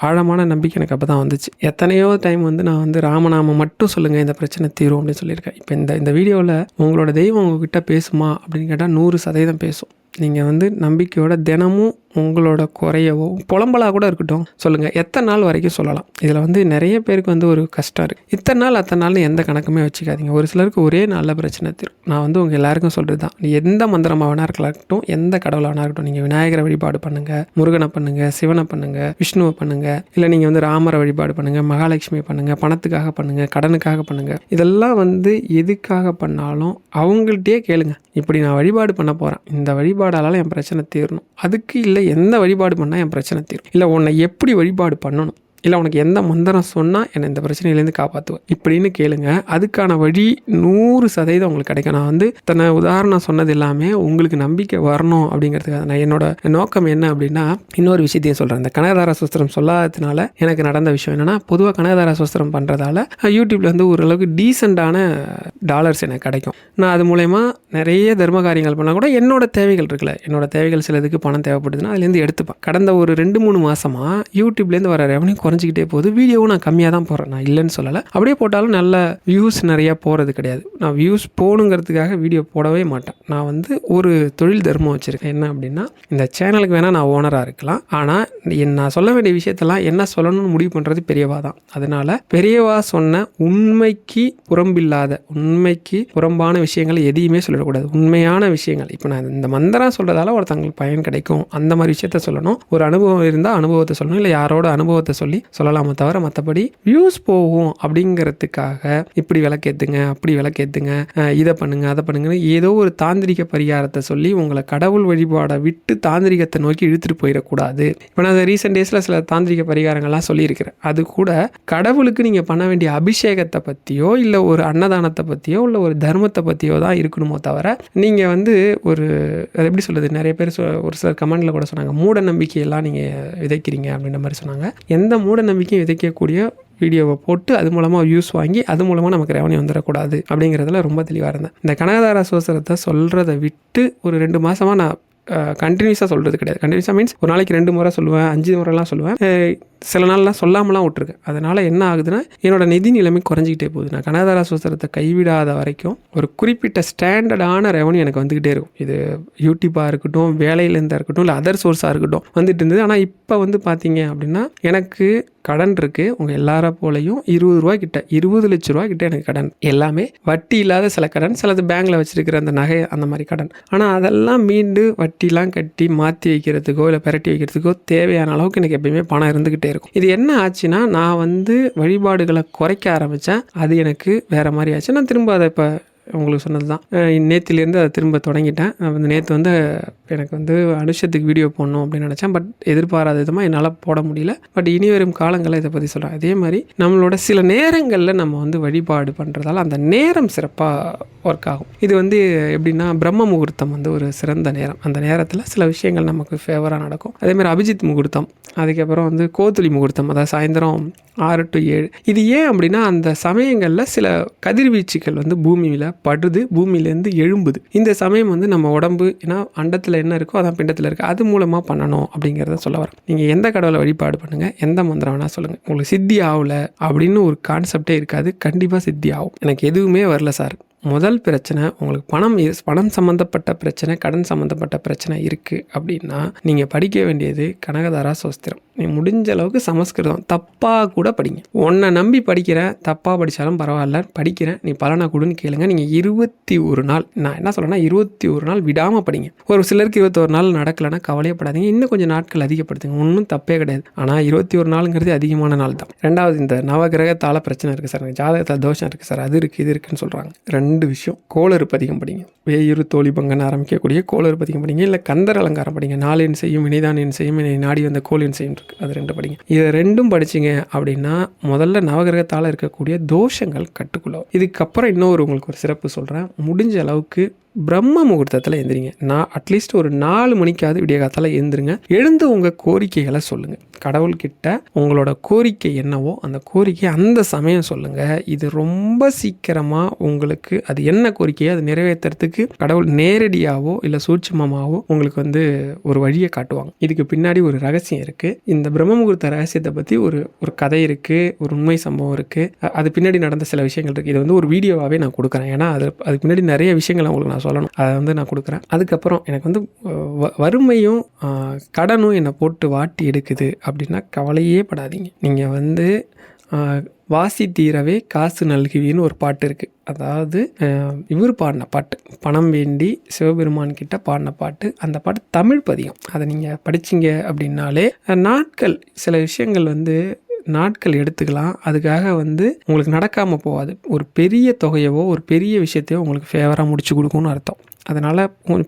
ஆழமான நம்பிக்கை எனக்கு அப்போ தான் வந்துச்சு. எத்தனையோ டைம் வந்து நான் வந்து ராமநாமம் மட்டும் சொல்லுங்கள் இந்த பிரச்சனை தீரும் அப்படின்னு சொல்லியிருக்கேன். இப்போ இந்த வீடியோவில் உங்களோட தெய்வம் உங்ககிட்ட பேசுமா அப்படின்னு கேட்டால் 100% பேசும். நீங்கள் வந்து நம்பிக்கையோட தினமும் உங்களோட குறையவோ புலம்பலாக கூட இருக்கட்டும் சொல்லுங்கள். எத்தனை நாள் வரைக்கும் சொல்லலாம். இதில் வந்து நிறைய பேருக்கு வந்து ஒரு கஷ்டம் இருக்குது. இத்தனை நாள் அத்தனை நாள்னு எந்த கணக்குமே வச்சுக்காதீங்க. ஒரு சிலருக்கு ஒரே நாளில் பிரச்சனை தீரும். நான் வந்து உங்கள் எல்லாருக்கும் சொல்கிறது தான், நீ எந்த மந்திரமாக வேணா இருக்கட்டும், எந்த கடவுளாக வேணா இருக்கட்டும், நீங்கள் விநாயகரை வழிபாடு பண்ணுங்கள், முருகனை பண்ணுங்கள், சிவனை பண்ணுங்கள், விஷ்ணுவை பண்ணுங்கள், இல்லை நீங்கள் வந்து ராமரை வழிபாடு பண்ணுங்கள், மகாலட்சுமி பண்ணுங்கள், பணத்துக்காக பண்ணுங்கள், கடனுக்காக பண்ணுங்கள். இதெல்லாம் வந்து எதுக்காக பண்ணாலும் அவங்கள்ட்டே கேளுங்க. இப்படி நான் வழிபாடு பண்ண போகிறேன், இந்த வழிபாடால் என் பிரச்சனை தீரணும். அதுக்கு இல்லை எந்த வழிபாடு பண்ணால் என் பிரச்சனை தீரும், இல்லை உன்னை எப்படி வழிபாடு பண்ணணும், இல்லை உனக்கு எந்த மந்திரம் சொன்னால் என்னை இந்த பிரச்சனையிலேருந்து காப்பாற்றுவேன் இப்படின்னு கேளுங்க. அதுக்கான வழி 100% உங்களுக்கு கிடைக்கும். நான் வந்து தன்னை உதாரணம் சொன்னது எல்லாமே உங்களுக்கு நம்பிக்கை வரணும் அப்படிங்கிறதுக்காக. நான் என்னோட நோக்கம் என்ன அப்படின்னா, இன்னொரு விஷயத்தையும் சொல்கிறேன். இந்த கனகதார சூஸ்திரம் சொல்லாததுனால எனக்கு நடந்த விஷயம் என்னென்னா, பொதுவாக கனகதார சூஸ்திரம் பண்ணுறதால யூடியூப்ல வந்து ஓரளவுக்கு டீசெண்டான டாலர்ஸ் எனக்கு கிடைக்கும். நான் அது மூலயமா நிறைய தர்ம காரியங்கள் பண்ணால் கூட என்னோட தேவைகள் இருக்குல்ல, என்னோட தேவைகள் சிலதுக்கு பணம் தேவைப்படுதுன்னா அதுலேருந்து எடுத்துப்பேன். கடந்த ஒரு 2-3 மாதமாக யூடியூப்லேருந்து வர ரெவன்யூ குறைஞ்சிக்கிட்டே போகுது. வீடியோவும் நான் கம்மியாக தான் போடுறேன், நான் இல்லைன்னு சொல்லலை. அப்படியே போட்டாலும் நல்ல வியூஸ் நிறையா போகிறது கிடையாது. நான் வியூஸ் போகணுங்கிறதுக்காக வீடியோ போடவே மாட்டேன். நான் வந்து ஒரு தொழில் தர்மம் வச்சுருக்கேன். என்ன அப்படின்னா, இந்த சேனலுக்கு வேணால் நான் ஓனராக இருக்கலாம், ஆனால் நான் சொல்ல வேண்டிய விஷயத்தெல்லாம் என்ன சொல்லணும்னு முடிவு பண்ணுறது பெரியவா தான். அதனால் பெரியவா சொன்ன உண்மைக்கு புறம்பில்லாத, உண்மைக்கு புறம்பான விஷயங்கள் எதையுமே சொல்லிடக்கூடாது. உண்மையான விஷயங்கள். இப்போ நான் இந்த மந்திரம் சொல்கிறதால ஒருத்தங்களுக்கு பயன் கிடைக்கும் அந்த மாதிரி விஷயத்த சொல்லணும். ஒரு அனுபவம் இருந்தால் அனுபவத்தை சொல்லணும், இல்லை யாரோட அனுபவத்தை சொல்லி சொல்லலாமே தவிர மற்றபடி வியூஸ் போகும் அப்படிங்கிறதுக்காக இப்படி விளக்கேற்றுங்க, அப்படி விளக்கேற்றுங்க, இதை பண்ணுங்க, அதை பண்ணுங்கன்னு ஏதோ ஒரு தாந்திரிக பரிகாரத்தை சொல்லி உங்களை கடவுள் வழிபாடை விட்டு தாந்திரிகத்தை நோக்கி இழுத்துட்டு போயிடக்கூடாது. இப்போ நான் ரீசெண்ட் டேஸில் சில தாந்திரிக பரிகாரங்கள்லாம் சொல்லியிருக்கிறேன். அது கூட கடவுளுக்கு நீங்கள் பண்ண வேண்டிய அபிஷேகத்தை பற்றியோ, இல்லை ஒரு அன்னதானத்தை பற்றியோ, இல்லை ஒரு தர்மத்தை பற்றியோ தான் இருக்கணுமோ தவிர, நீங்கள் வந்து ஒரு அது எப்படி சொல்கிறது, நிறைய பேர் ஒரு சிலர் கமெண்டில் கூட சொன்னாங்க, மூட நம்பிக்கையெல்லாம் நீங்கள் விதைக்கிறீங்க அப்படின்ற மாதிரி சொன்னாங்க. எந்த மூட நம்பிக்கையும் விதைக்கக்கூடிய வீடியோவை போட்டு அது மூலமாக வியூஸ் வாங்கி அது மூலமாக நமக்கு ரெவன்யூ வந்துடக்கூடாது அப்படிங்கிறதுல ரொம்ப தெளிவாக இருந்தேன். இந்த கனகதார சூஸ்திரத்தை சொல்கிறத விட்டு ஒரு 2 மாதமாக நான் கண்டினியூஸாக சொல்கிறது கிடையாது. கண்டினியூஸாக மீன்ஸ் ஒரு நாளைக்கு 2 முறை சொல்லுவேன், 5 முறைலாம் சொல்லுவேன். சில நாள்லாம் சொல்லாமலாம் விட்டுருக்கேன். அதனால் என்ன ஆகுதுன்னா, என்னோடய நிதி நிலைமை குறைஞ்சிக்கிட்டே போகுது. நான் கனகதார சூஸ்திரத்தை கைவிடாத வரைக்கும் ஒரு குறிப்பிட்ட ஸ்டாண்டர்டான ரெவன்யூ எனக்கு வந்துக்கிட்டே இருக்கும். இது யூடியூப்பாக இருக்கட்டும், வேலையிலேருந்தாக இருக்கட்டும், இல்லை அதர் சோர்ஸாக இருக்கட்டும் வந்துட்டு இருந்தது. ஆனால் இப்போ வந்து பார்த்தீங்க அப்படின்னா, எனக்கு கடன் இருக்குது. உங்கள் எல்லார போலையும் 20 ரூபா கிட்ட, 20 லட்ச ரூபா கிட்ட எனக்கு கடன். எல்லாமே வட்டி இல்லாத சில கடன், சிலது பேங்கில் வச்சுருக்கிற அந்த நகை அந்த மாதிரி கடன். ஆனால் அதெல்லாம் மீண்டு வட்டிலாம் கட்டி மாற்றி வைக்கிறதுக்கோ இல்லை பெரட்டி வைக்கிறதுக்கோ தேவையான அளவுக்கு எனக்கு எப்பயுமே பணம் இருந்துக்கிட்டே இருக்கும். இது என்ன ஆச்சுன்னா, நான் வந்து வழிபாடுகளை குறைக்க ஆரம்பித்தேன். அது எனக்கு வேறு மாதிரி ஆச்சு. நான் திரும்ப அதை இப்போ உங்களுக்கு சொன்னது தான், நேற்றுலேருந்து அதை திரும்ப தொடங்கிட்டேன். வந்து நேற்று வந்து எனக்கு வந்து அனுஷத்துக்கு வீடியோ போடணும் அப்படின்னு நினச்சேன். பட் எதிர்பாராத விதமாக என்னால் போட முடியல. பட் இனி வரும் காலங்களில் இதை பற்றி சொல்கிறேன். அதே மாதிரி நம்மளோட சில நேரங்களில் நம்ம வந்து வழிபாடு பண்ணுறதால அந்த நேரம் சிறப்பாக ஒர்க் ஆகும். இது வந்து எப்படின்னா, பிரம்ம முகூர்த்தம் வந்து ஒரு சிறந்த நேரம். அந்த நேரத்தில் சில விஷயங்கள் நமக்கு ஃபேவராக நடக்கும். அதேமாதிரி அபிஜித் முகூர்த்தம், அதுக்கப்புறம் வந்து கோத்துளி முகூர்த்தம், அதாவது சாயந்தரம் 6 to 7. இது ஏன் அப்படின்னா, அந்த சமயங்களில் சில கதிர்வீச்சுகள் வந்து பூமியில் படுது, பூமியிலேருந்து எழும்புது. இந்த சமயம் வந்து நம்ம உடம்பு, ஏன்னா அண்டத்தில் என்ன இருக்கோ அதான் பிண்டத்தில் இருக்குது, அது மூலமாக பண்ணணும் அப்படிங்கிறத சொல்ல வரேன். நீங்கள் எந்த கடவுளை வழிபாடு பண்ணுங்கள், எந்த மந்திரம் வேணால் சொல்லுங்கள், உங்களுக்கு சித்தி ஆகலை அப்படின்னு ஒரு கான்செப்டே இருக்காது. கண்டிப்பாக சித்தி ஆகும். எனக்கு எதுவுமே வரல சார். முதல் பிரச்சனை உங்களுக்கு பணம் சம்மந்தப்பட்ட பிரச்சனை, கடன் சம்மந்தப்பட்ட பிரச்சனை இருக்குது அப்படின்னா, நீங்கள் படிக்க வேண்டியது கனகதாரா சூஸ்திரம். நீ முடிஞ்ச அளவுக்கு சமஸ்கிருதம் தப்பாக கூட படிங்க. உன்னை நம்பி படிக்கிறேன், தப்பாக படித்தாலும் பரவாயில்ல, படிக்கிறேன், நீ பலனை கொடுன்னு கேளுங்க. நீங்கள் 21 நாள், நான் என்ன சொல்கிறேன்னா 21 நாள் விடாமல் படிங்க. ஒரு சிலருக்கு 21 நாள் நடக்கலைன்னா கவலையப்படாதீங்க, இன்னும் கொஞ்சம் நாட்கள் அதிகப்படுத்துங்க, ஒன்றும் தப்பே கிடையாது. ஆனால் 21 நாளுங்கிறது அதிகமான நாள் தான். ரெண்டாவது, இந்த நவகிரகத்தால் பிரச்சனை இருக்குது சார், ஜாதகத்தால் தோஷம் இருக்குது சார், அது இருக்குது இது இருக்குதுன்னு சொல்கிறாங்க. 2 விஷயம், கோளறு பதிகம் படிங்க. வேயுறு தோழி பங்கன்னு ஆரம்பிக்கக்கூடிய கோளறு பதிகம் படிங்க. இல்லை கந்தர் அலங்காரம் படிங்க. நாளேன் செய்யும் வினைதான் என் செய்யும், என்னை நாடி வந்த கோளின் செய்யும் இருக்குது, அது 2 படிங்க. இதை 2 படிச்சிங்க அப்படின்னா முதல்ல நவகிரகத்தால் இருக்கக்கூடிய தோஷங்கள் கட்டுக்குள்ள. இதுக்கப்புறம் இன்னொரு உங்களுக்கு ஒரு சிறப்பு சொல்கிறேன். முடிஞ்ச அளவுக்கு பிரம்ம முகூர்த்தத்தில் எழுந்திரிங்க. நான் அட்லீஸ்ட் ஒரு 4 மணிக்காவது விடிய காலத்தில் எழுந்திருங்க. எழுந்து உங்கள் கோரிக்கைகளை சொல்லுங்கள். கடவுள்கிட்ட உங்களோட கோரிக்கை என்னவோ அந்த கோரிக்கையை அந்த சமயம் சொல்லுங்கள். இது ரொம்ப சீக்கிரமாக உங்களுக்கு அது என்ன கோரிக்கையோ அது நிறைவேற்றுறதுக்கு கடவுள் நேரடியாகவோ இல்லை சூட்சுமமாகவோ உங்களுக்கு வந்து ஒரு வழியை காட்டுவாங்க. இதுக்கு பின்னாடி ஒரு ரகசியம் இருக்குது. இந்த பிரம்ம முகூர்த்த ரகசியத்தை பற்றி ஒரு கதை இருக்குது, ஒரு உண்மை சம்பவம் இருக்குது, அது பின்னாடி நடந்த சில விஷயங்கள் இருக்குது. இது வந்து ஒரு வீடியோவாகவே நான் கொடுக்குறேன். ஏன்னா அதுக்கு பின்னாடி நிறைய விஷயங்கள் உங்களுக்கு நான் சொல்லணும், அதை வந்து நான் கொடுக்குறேன். அதுக்கப்புறம் எனக்கு வந்து வறுமையும் கடனும் என்னை போட்டு வாட்டி எடுக்குது அப்படின்னா கவலையே படாதீங்க. நீங்கள் வந்து வாசி தீரவே காசு நல்குவின்னு ஒரு பாட்டு இருக்குது. அதாவது இவர் பாடின பாட்டு, பணம் வேண்டி சிவபெருமான் கிட்ட பாடின பாட்டு. அந்த பாட்டு தமிழ் பதிகம். அதை நீங்கள் படிச்சிங்க அப்படின்னாலே நாட்கள், சில விஷயங்கள் வந்து நாட்கள் எடுத்துக்கலாம். அதுக்காக வந்து உங்களுக்கு நடக்காமல் போகாது. ஒரு பெரிய தொகையவோ ஒரு பெரிய விஷயத்தையோ உங்களுக்கு ஃபேவராக முடிச்சு கொடுக்கும்னு அர்த்தம். அதனால்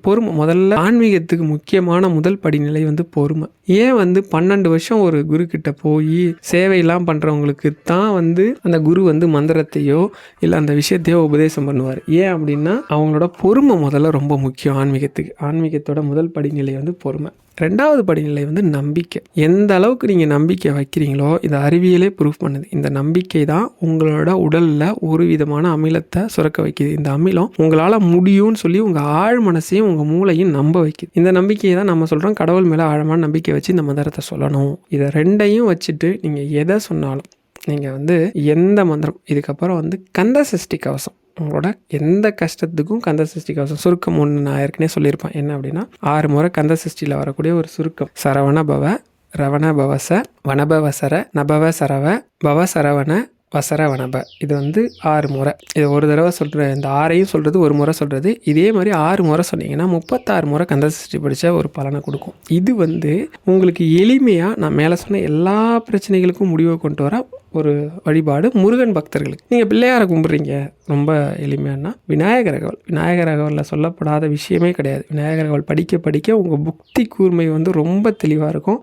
பொறுமை முதல்ல. ஆன்மீகத்துக்கு முக்கியமான முதல் படிநிலை வந்து பொறுமை. ஏன் வந்து 12 வருஷம் ஒரு குரு கிட்ட போய் சேவையெல்லாம் பண்ணுறவங்களுக்கு தான் வந்து அந்த குரு வந்து மந்திரத்தையோ இல்லை அந்த விஷயத்தையோ உபதேசம் பண்ணுவார். ஏன் அப்படின்னா அவங்களோட பொறுமை முதல்ல ரொம்ப முக்கியம் ஆன்மீகத்துக்கு. ஆன்மீகத்தோட முதல் படிநிலை வந்து பொறுமை. 2வது படிநிலை வந்து நம்பிக்கை. எந்த அளவுக்கு நீங்கள் நம்பிக்கை வைக்கிறீங்களோ இந்த அறிவியலே ப்ரூஃப் பண்ணுது. இந்த நம்பிக்கை தான் உங்களோட உடலில் ஒரு விதமான அமிலத்தை சுரக்க வைக்குது. இந்த அமிலம் உங்களால் முடியும்னு சொல்லி உங்கள் ஆழ் மனசையும் உங்கள் மூளையும் நம்ப வைக்குது. இந்த நம்பிக்கையை தான் நம்ம சொல்கிறோம் கடவுள் மேலே ஆழமான நம்பிக்கை வச்சு இந்த மந்திரத்தை சொல்லணும். இதை 2யும் வச்சுட்டு நீங்கள் எதை சொன்னாலும் நீங்கள் வந்து எந்த மந்திரம் இதுக்கப்புறம் வந்து கந்த சஷ்டி கவசம் உங்களோட எந்த கஷ்டத்துக்கும் கந்த சஷ்டி கவசம் சுருக்கம் ஒன்று நான் ஏற்கனவே சொல்லியிருப்பேன். என்ன அப்படின்னா 6 முறை கந்த சஷ்டியில் வரக்கூடிய ஒரு சுருக்கம். சரவண பவ ரவண பவச வனபவசர நபவ சரவ பவ சரவண வசர வனப. இது வந்து 6 முறை. இது ஒரு தடவை சொல்கிற இந்த 6ஐயும் சொல்கிறது ஒரு முறை சொல்கிறது. இதே மாதிரி 6 முறை சொன்னீங்கன்னா 36 முறை கந்த சஷ்டி படித்த ஒரு பலனை கொடுக்கும். இது வந்து உங்களுக்கு எளிமையாக நான் மேலே சொன்ன எல்லா பிரச்சனைகளுக்கும் முடிவை கொண்டு வர ஒரு வழிபாடு. முருகன் பக்தர்களுக்கு நீங்கள் பிள்ளையாரை கும்பிட்றீங்க ரொம்ப எளிமையானா விநாயகர் அகவல். விநாயகர் அகவலில் சொல்லப்படாத விஷயமே கிடையாது. விநாயகர் அகவல் படிக்க படிக்க உங்கள் புக்தி கூர்மை வந்து ரொம்ப தெளிவாக இருக்கும்.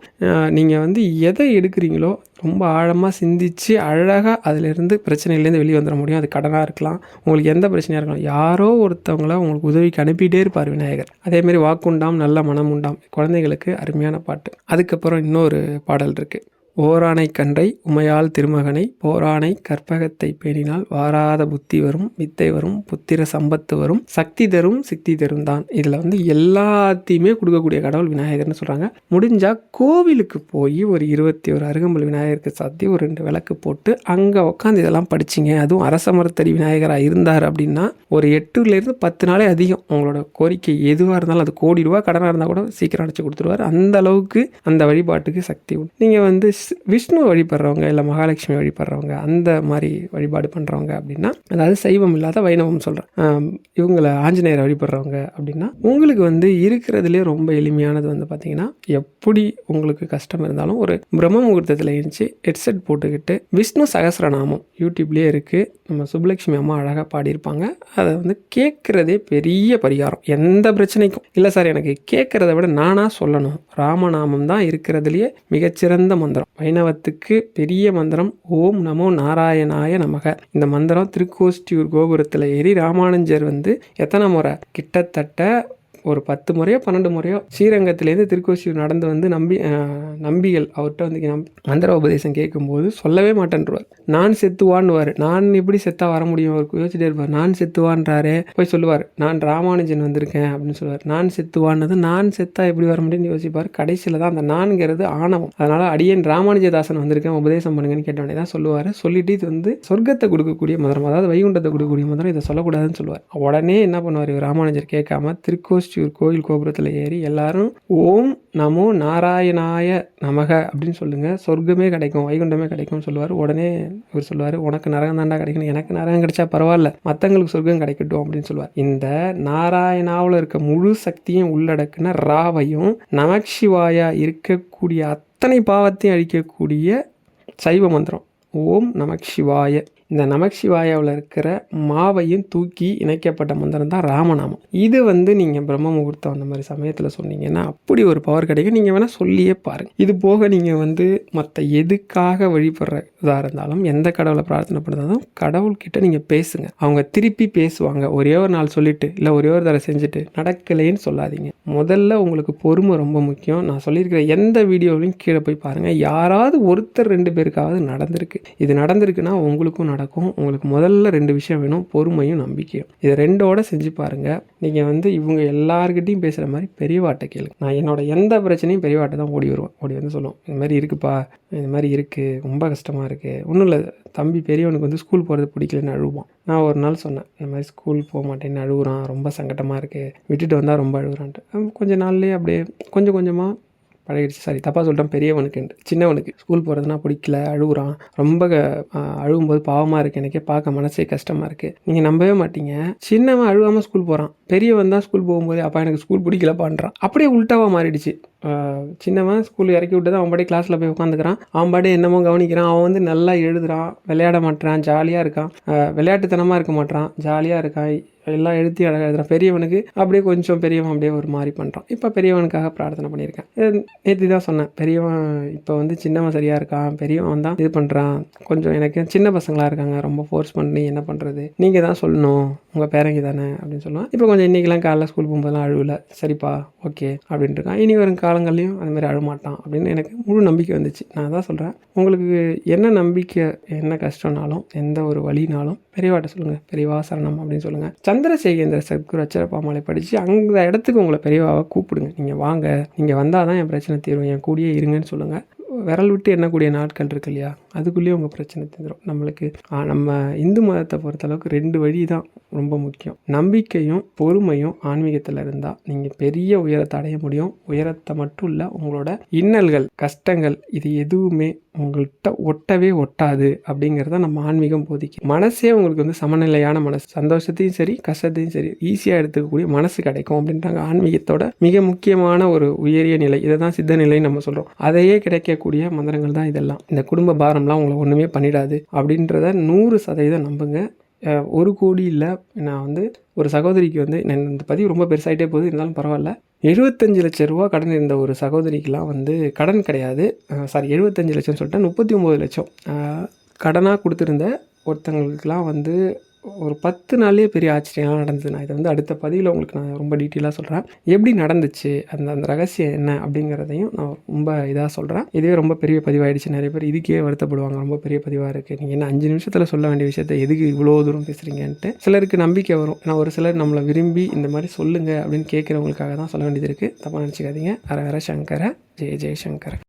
நீங்கள் வந்து எதை எடுக்கிறீங்களோ ரொம்ப ஆழமாக சிந்தித்து அழகாக அதிலிருந்து பிரச்சனையிலேருந்து வெளியே வந்துட முடியும். அது கடனாக இருக்கலாம், உங்களுக்கு எந்த பிரச்சனையாக இருக்கலாம், யாரோ ஒருத்தவங்கள உங்களுக்கு உதவிக்கு அனுப்பிட்டே இருப்பார் விநாயகர். அதேமாதிரி வாக்குண்டாம் நல்ல மனம் உண்டாம் குழந்தைகளுக்கு அருமையான பாட்டு. அதுக்கப்புறம் இன்னொரு பாடல் இருக்குது. ஓரானை கன்றை உமையால் திருமகனை போரானை கற்பகத்தை பேணினால் வாராத புத்தி வரும் வித்தை வரும் புத்திர சம்பத்து வரும் சக்தி தரும் சித்தி தரும் தான். இதில் வந்து எல்லாத்தையுமே கொடுக்கக்கூடிய கடவுள் விநாயகர்னு சொல்கிறாங்க. முடிஞ்சால் கோவிலுக்கு போய் ஒரு 21 அருகம்புல் விநாயகருக்கு சாத்தி ஒரு 2 விளக்கு போட்டு அங்கே உட்காந்து இதெல்லாம் படிச்சிங்க. அதுவும் அரச மரத்தடி விநாயகராக இருந்தார் அப்படின்னா ஒரு 8லேருந்து 10 நாளே அதிகம். உங்களோட கோரிக்கை எதுவாக இருந்தாலும் அது கோடி ரூபா கடனாக இருந்தால் கூட சீக்கிரம் அடைச்சி கொடுத்துருவார். அந்த அளவுக்கு அந்த வழிபாட்டுக்கு சக்தி உண்டு. நீங்கள் வந்து விஷ்ணு வழிபடுறவங்க இல்லை மகாலட்சுமி வழிபடுறவங்க அந்த மாதிரி வழிபாடு பண்ணுறவங்க அப்படின்னா அதாவது சைவம் இல்லாத வைணவம் சொல்கிறேன். இவங்களை ஆஞ்சநேயரை வழிபடுறவங்க அப்படின்னா உங்களுக்கு வந்து இருக்கிறதுலே ரொம்ப எளிமையானது வந்து பார்த்திங்கன்னா எப்படி உங்களுக்கு கஷ்டம் இருந்தாலும் ஒரு பிரம்ம முகூர்த்தத்தில் எழுந்துச்சு ஹெட்செட் போட்டுக்கிட்டு விஷ்ணு சகஸ்ரநாமம் யூடியூப்லேயே இருக்குது. நம்ம சுப்புலட்சுமி அம்மா அழகாக பாடியிருப்பாங்க. அதை வந்து கேட்குறதே பெரிய பரிகாரம் எந்த பிரச்சனைக்கும். இல்லை சார் எனக்கு கேட்குறத விட நானாக சொல்லணும், ராமநாமம் தான் இருக்கிறதுலையே மிகச்சிறந்த மந்திரம். வைணவத்துக்கு பெரிய மந்திரம் ஓம் நமோ நாராயணாய நமக. இந்த மந்திரம் திருக்கோஷ்டியூர் கோபுரத்தில் ஏறி ராமானுஜர் வந்து எத்தனை முறை கிட்டத்தட்ட ஒரு 10 முறையோ 12 முறையோ ஸ்ரீரங்கத்திலேருந்து திருக்கோஷ்டியூர் நடந்து வந்து நம்பிகள் அவர்கிட்ட வந்து மந்திர உபதேசம் கேட்கும்போது சொல்லவே மாட்டேன்றார். நான் செத்துவான்னுவார். நான் எப்படி செத்தா வர முடியும் அவர் யோசிச்சுட்டே இருப்பார். நான் செத்துவான்றாரே போய் சொல்லுவார் நான் ராமானுஜன் வந்திருக்கேன் அப்படின்னு சொல்லுவார். நான் செத்துவான்னது நான் செத்தா எப்படி வர முடியும்னு யோசிப்பார். கடைசியில் தான் அந்த நான்கிறது ஆணவம். அதனால் அடியேன் ராமானுஜதாசன் வந்திருக்கேன் உபதேசம் பண்ணுங்கன்னு கேட்டவனே தான் சொல்லுவார். சொல்லிட்டு இது வந்து சொர்க்கத்தை கொடுக்கக்கூடிய மந்திரம், அதாவது வைகுண்டத்தை கொடுக்கக்கூடிய மந்திரம், இதை சொல்லக்கூடாதுன்னு சொல்லுவார். உடனே என்ன பண்ணுவார் ராமானுஜர் கேட்காம திருக்கோஷ்டி கோயில் கோபுரத்தில் ஏறி எல்லாரும் ஓம் நமோ நாராயணாய நமக அப்படின்னு சொல்லுங்க, சொர்க்கமே கிடைக்கும் வைகுண்டமே கிடைக்கும்னு சொல்லுவார். உடனே இவர் சொல்லுவார் உனக்கு நரகம் தாண்டா கிடைக்கணும், எனக்கு நரகம் கிடைச்சா பரவாயில்ல மற்றவங்களுக்கு சொர்க்கம் கிடைக்கட்டும் அப்படின்னு சொல்லுவார். இந்த நாராயணாவில் இருக்க முழு சக்தியும் உள்ளடக்குன ராவையும் நமச்சிவாயா இருக்கக்கூடிய அத்தனை பாவத்தையும் அழிக்கக்கூடிய சைவ மந்திரம் ஓம் நமச்சிவாய. இந்த நமச்சிவாயாவில் இருக்கிற மாவையும் தூக்கி இணைக்கப்பட்ட மந்திரம் தான் ராமநாமம். இது வந்து நீங்கள் பிரம்ம முகூர்த்தம் அந்த மாதிரி சமயத்தில் சொன்னீங்கன்னா அப்படி ஒரு பவர் கிடைக்கும். நீங்கள் வேணால் சொல்லியே பாருங்கள். இது போக நீங்கள் வந்து மற்ற எதுக்காக வழிபடுறதா இருந்தாலும் எந்த கடவுளை பிரார்த்தனை பண்ணுறதாலும் கடவுள்கிட்ட நீங்கள் பேசுங்க. அவங்க திருப்பி பேசுவாங்க. ஒரே ஒரு நாள் சொல்லிவிட்டு இல்லை ஒரே ஒரு தடவை செஞ்சுட்டு நடக்கலைன்னு சொல்லாதீங்க. முதல்ல உங்களுக்கு பொறுமை ரொம்ப முக்கியம். நான் சொல்லியிருக்கிற எந்த வீடியோவிலையும் கீழே போய் பாருங்கள். யாராவது ஒருத்தர் 2 பேருக்காவது நடந்திருக்கு. இது நடந்திருக்குன்னா உங்களுக்கும் நடக்கும். உங்களுக்கு முதல்ல 2 விஷயம் வேணும், பொறுமையும் நம்பிக்கையும். இதை 2ஓட செஞ்சு பாருங்க. நீங்கள் வந்து இவங்க எல்லார்கிட்டையும் பேசுகிற மாதிரி பெரியவாட்டை கேளுங்க. நான் என்னோட எந்த பிரச்சனையும் பெரியவாட்டை தான் ஓடி வருவேன். ஓடி வந்து சொல்லுவோம் இந்த மாதிரி இருக்குப்பா, இந்த மாதிரி இருக்குது, ரொம்ப கஷ்டமாக இருக்குது. ஒன்றும் இல்லை தம்பி பெரியவனுக்கு வந்து ஸ்கூல் போகிறது பிடிக்கலன்னு அழுவான். நான் ஒரு நாள் சொன்னேன் இந்த மாதிரி ஸ்கூல் போக மாட்டேன்னு அழுகுறான், ரொம்ப சங்கடமாக இருக்குது, விட்டுட்டு வந்தால் ரொம்ப அழுகுறான்ட்டு. கொஞ்சம் நாள்லேயே அப்படியே கொஞ்சம் கொஞ்சமாக பழகிடுச்சு. சாரி தப்பாக சொல்லிட்டேன், பெரியவனுக்கு. சின்னவனுக்கு ஸ்கூல் போகிறதுனா பிடிக்கல, அழுகுறான், ரொம்ப அழுகும்போது பாவமாக இருக்குது, எனக்கே பார்க்க மனசே கஷ்டமாக இருக்குது. நீங்கள் நம்பவே மாட்டீங்க, சின்னவன் அழுகாமல் ஸ்கூல் போகிறான், பெரியவன் தான் ஸ்கூல் போகும்போது அப்பா எனக்கு ஸ்கூல் பிடிக்கல பண்ணுறான். அப்படியே உள்டாவாக மாறிடுச்சு. சின்னவன் ஸ்கூல் இறக்கி விட்டு தான் அவன் பாடி கிளாஸில் போய் உட்காந்துக்கிறான். அவன் பாடி என்னமோ கவனிக்கிறான். அவன் வந்து நல்லா எழுதுறான், விளையாட மாட்டான், ஜாலியாக இருக்கான், விளையாட்டுத்தனமாக இருக்க மாட்டான், ஜாலியாக இருக்கான், எல்லாம் எழுதி அழகாக எழுதுறான். பெரியவனுக்கு அப்படியே கொஞ்சம் பெரியவன் அப்படியே ஒரு மாதிரி பண்ணுறான். இப்போ பெரியவனுக்காக பிரார்த்தனை பண்ணியிருக்கேன். நேற்று தான் சொன்னேன், பெரியவன் இப்போ வந்து சின்னவன் சரியாக இருக்கான், பெரியவன் தான் இது பண்ணுறான், கொஞ்சம் எனக்கு சின்ன பசங்களாக இருக்காங்க, ரொம்ப ஃபோர்ஸ் பண்ணி என்ன பண்ணுறது, நீங்கள் தான் சொல்லணும், உங்கள் பேரங்க தானே அப்படின்னு சொல்லுவான். இப்போ கொஞ்சம் இன்றைக்கெலாம் காலைல ஸ்கூல் போகும்போதெல்லாம் அழுவலை, சரிப்பா ஓகே அப்படின்ட்டு இருக்கான். இனி வரும் காலங்கள்லையும் அதுமாதிரி அழுமாட்டான் அப்படின்னு எனக்கு முழு நம்பிக்கை வந்துச்சு. நான் தான் சொல்கிறேன், உங்களுக்கு என்ன நம்பிக்கை, என்ன கஷ்டம்னாலும், எந்த ஒரு வழினாலும் பெரியவாட்ட சொல்லுங்கள், பெரியவா சரணம் அப்படின்னு சொல்லுங்கள். சந்திரசேகேந்திர சத்குரு அச்சரப்பாமலை படித்து அந்த இடத்துக்கு உங்களை பெரியவாவை கூப்பிடுங்க. நீங்கள் வாங்க, நீங்கள் வந்தால் தான் என் பிரச்சனை தீரும், என் கூடயே இருங்கன்னு சொல்லுங்கள். விரல் விட்டு எண்ணக்கூடிய நாட்கள் இருக்கு இல்லையா, அதுக்குள்ளேயே உங்கள் பிரச்சனை தீர்ந்துடும். நம்மளுக்கு நம்ம இந்து மதத்தை பொறுத்தளவுக்கு 2 வழி தான் ரொம்ப முக்கியம். நம்பிக்கையும் பொறுமையும் ஆன்மீகத்தில் இருந்தால் நீங்கள் பெரிய உயரத்தை அடைய முடியும். உயரத்தை மட்டும் இல்லை, உங்களோட இன்னல்கள், கஷ்டங்கள் இது எதுவுமே உங்கள்கிட்ட ஒட்டவே ஒட்டாது அப்படிங்கிறத நம்ம ஆன்மீகம் போதிக்கும். மனசே உங்களுக்கு வந்து சமநிலையான மனசு, சந்தோஷத்தையும் சரி கஷ்டத்தையும் சரி ஈஸியாக எடுத்துக்கக்கூடிய மனசு கிடைக்கும் அப்படின்றாங்க. ஆன்மீகத்தோட மிக முக்கியமான ஒரு உயரிய நிலை, இதை தான் சித்த நிலைன்னு நம்ம சொல்கிறோம். அதையே கிடைக்கக்கூடிய மந்திரங்கள் தான் இதெல்லாம். இந்த குடும்ப பாரம்லாம் உங்களை ஒன்றுமே பண்ணிடாது அப்படின்றத 100% நம்புங்க. 1 கோடி இல்லை, நான் வந்து ஒரு சகோதரிக்கு வந்து இந்த பதிவு ரொம்ப பெருசாகிட்டே போகுது, இருந்தாலும் பரவாயில்ல, 75 லட்சம் ரூபா கடன் இருந்த ஒரு சகோதரிக்கெலாம் வந்து கடன் கிடையாது, 75 லட்சம் சொல்லிட்டேன், 39 லட்சம் கடனாக கொடுத்துருந்த ஒருத்தங்களுக்கெலாம் வந்து ஒரு 10 நாள்லேயே பெரிய ஆச்சரியம்லாம் நடந்தது. நான் இதை வந்து அடுத்த பதிவில் உங்களுக்கு நான் ரொம்ப டீட்டெயிலாக சொல்கிறேன், எப்படி நடந்துச்சு, அந்த ரகசியம் என்ன அப்படிங்கிறதையும் நான் ரொம்ப இதாக சொல்கிறேன். இதுவே ரொம்ப பெரிய பதிவாகிடுச்சு. நிறைய பேர் இதுக்கே வருத்தப்படுவாங்க, ரொம்ப பெரிய பதிவாக இருக்குது, நீங்கள் என்ன 5 நிமிஷத்தில் சொல்ல வேண்டிய விஷயத்தை எதுக்கு இவ்வளோ தூரம் பேசுகிறீங்கன்ட்டு. சிலருக்கு நம்பிக்கை வரும், ஏன்னா ஒரு சிலர் நம்மளை விரும்பி இந்த மாதிரி சொல்லுங்கள் அப்படின்னு கேட்குறவங்களுக்காக தான் சொல்ல வேண்டியது இருக்குது. தப்பாக நினச்சிக்காதீங்க. ஹர ஹர சங்கர, ஜெய ஜெய சங்கர.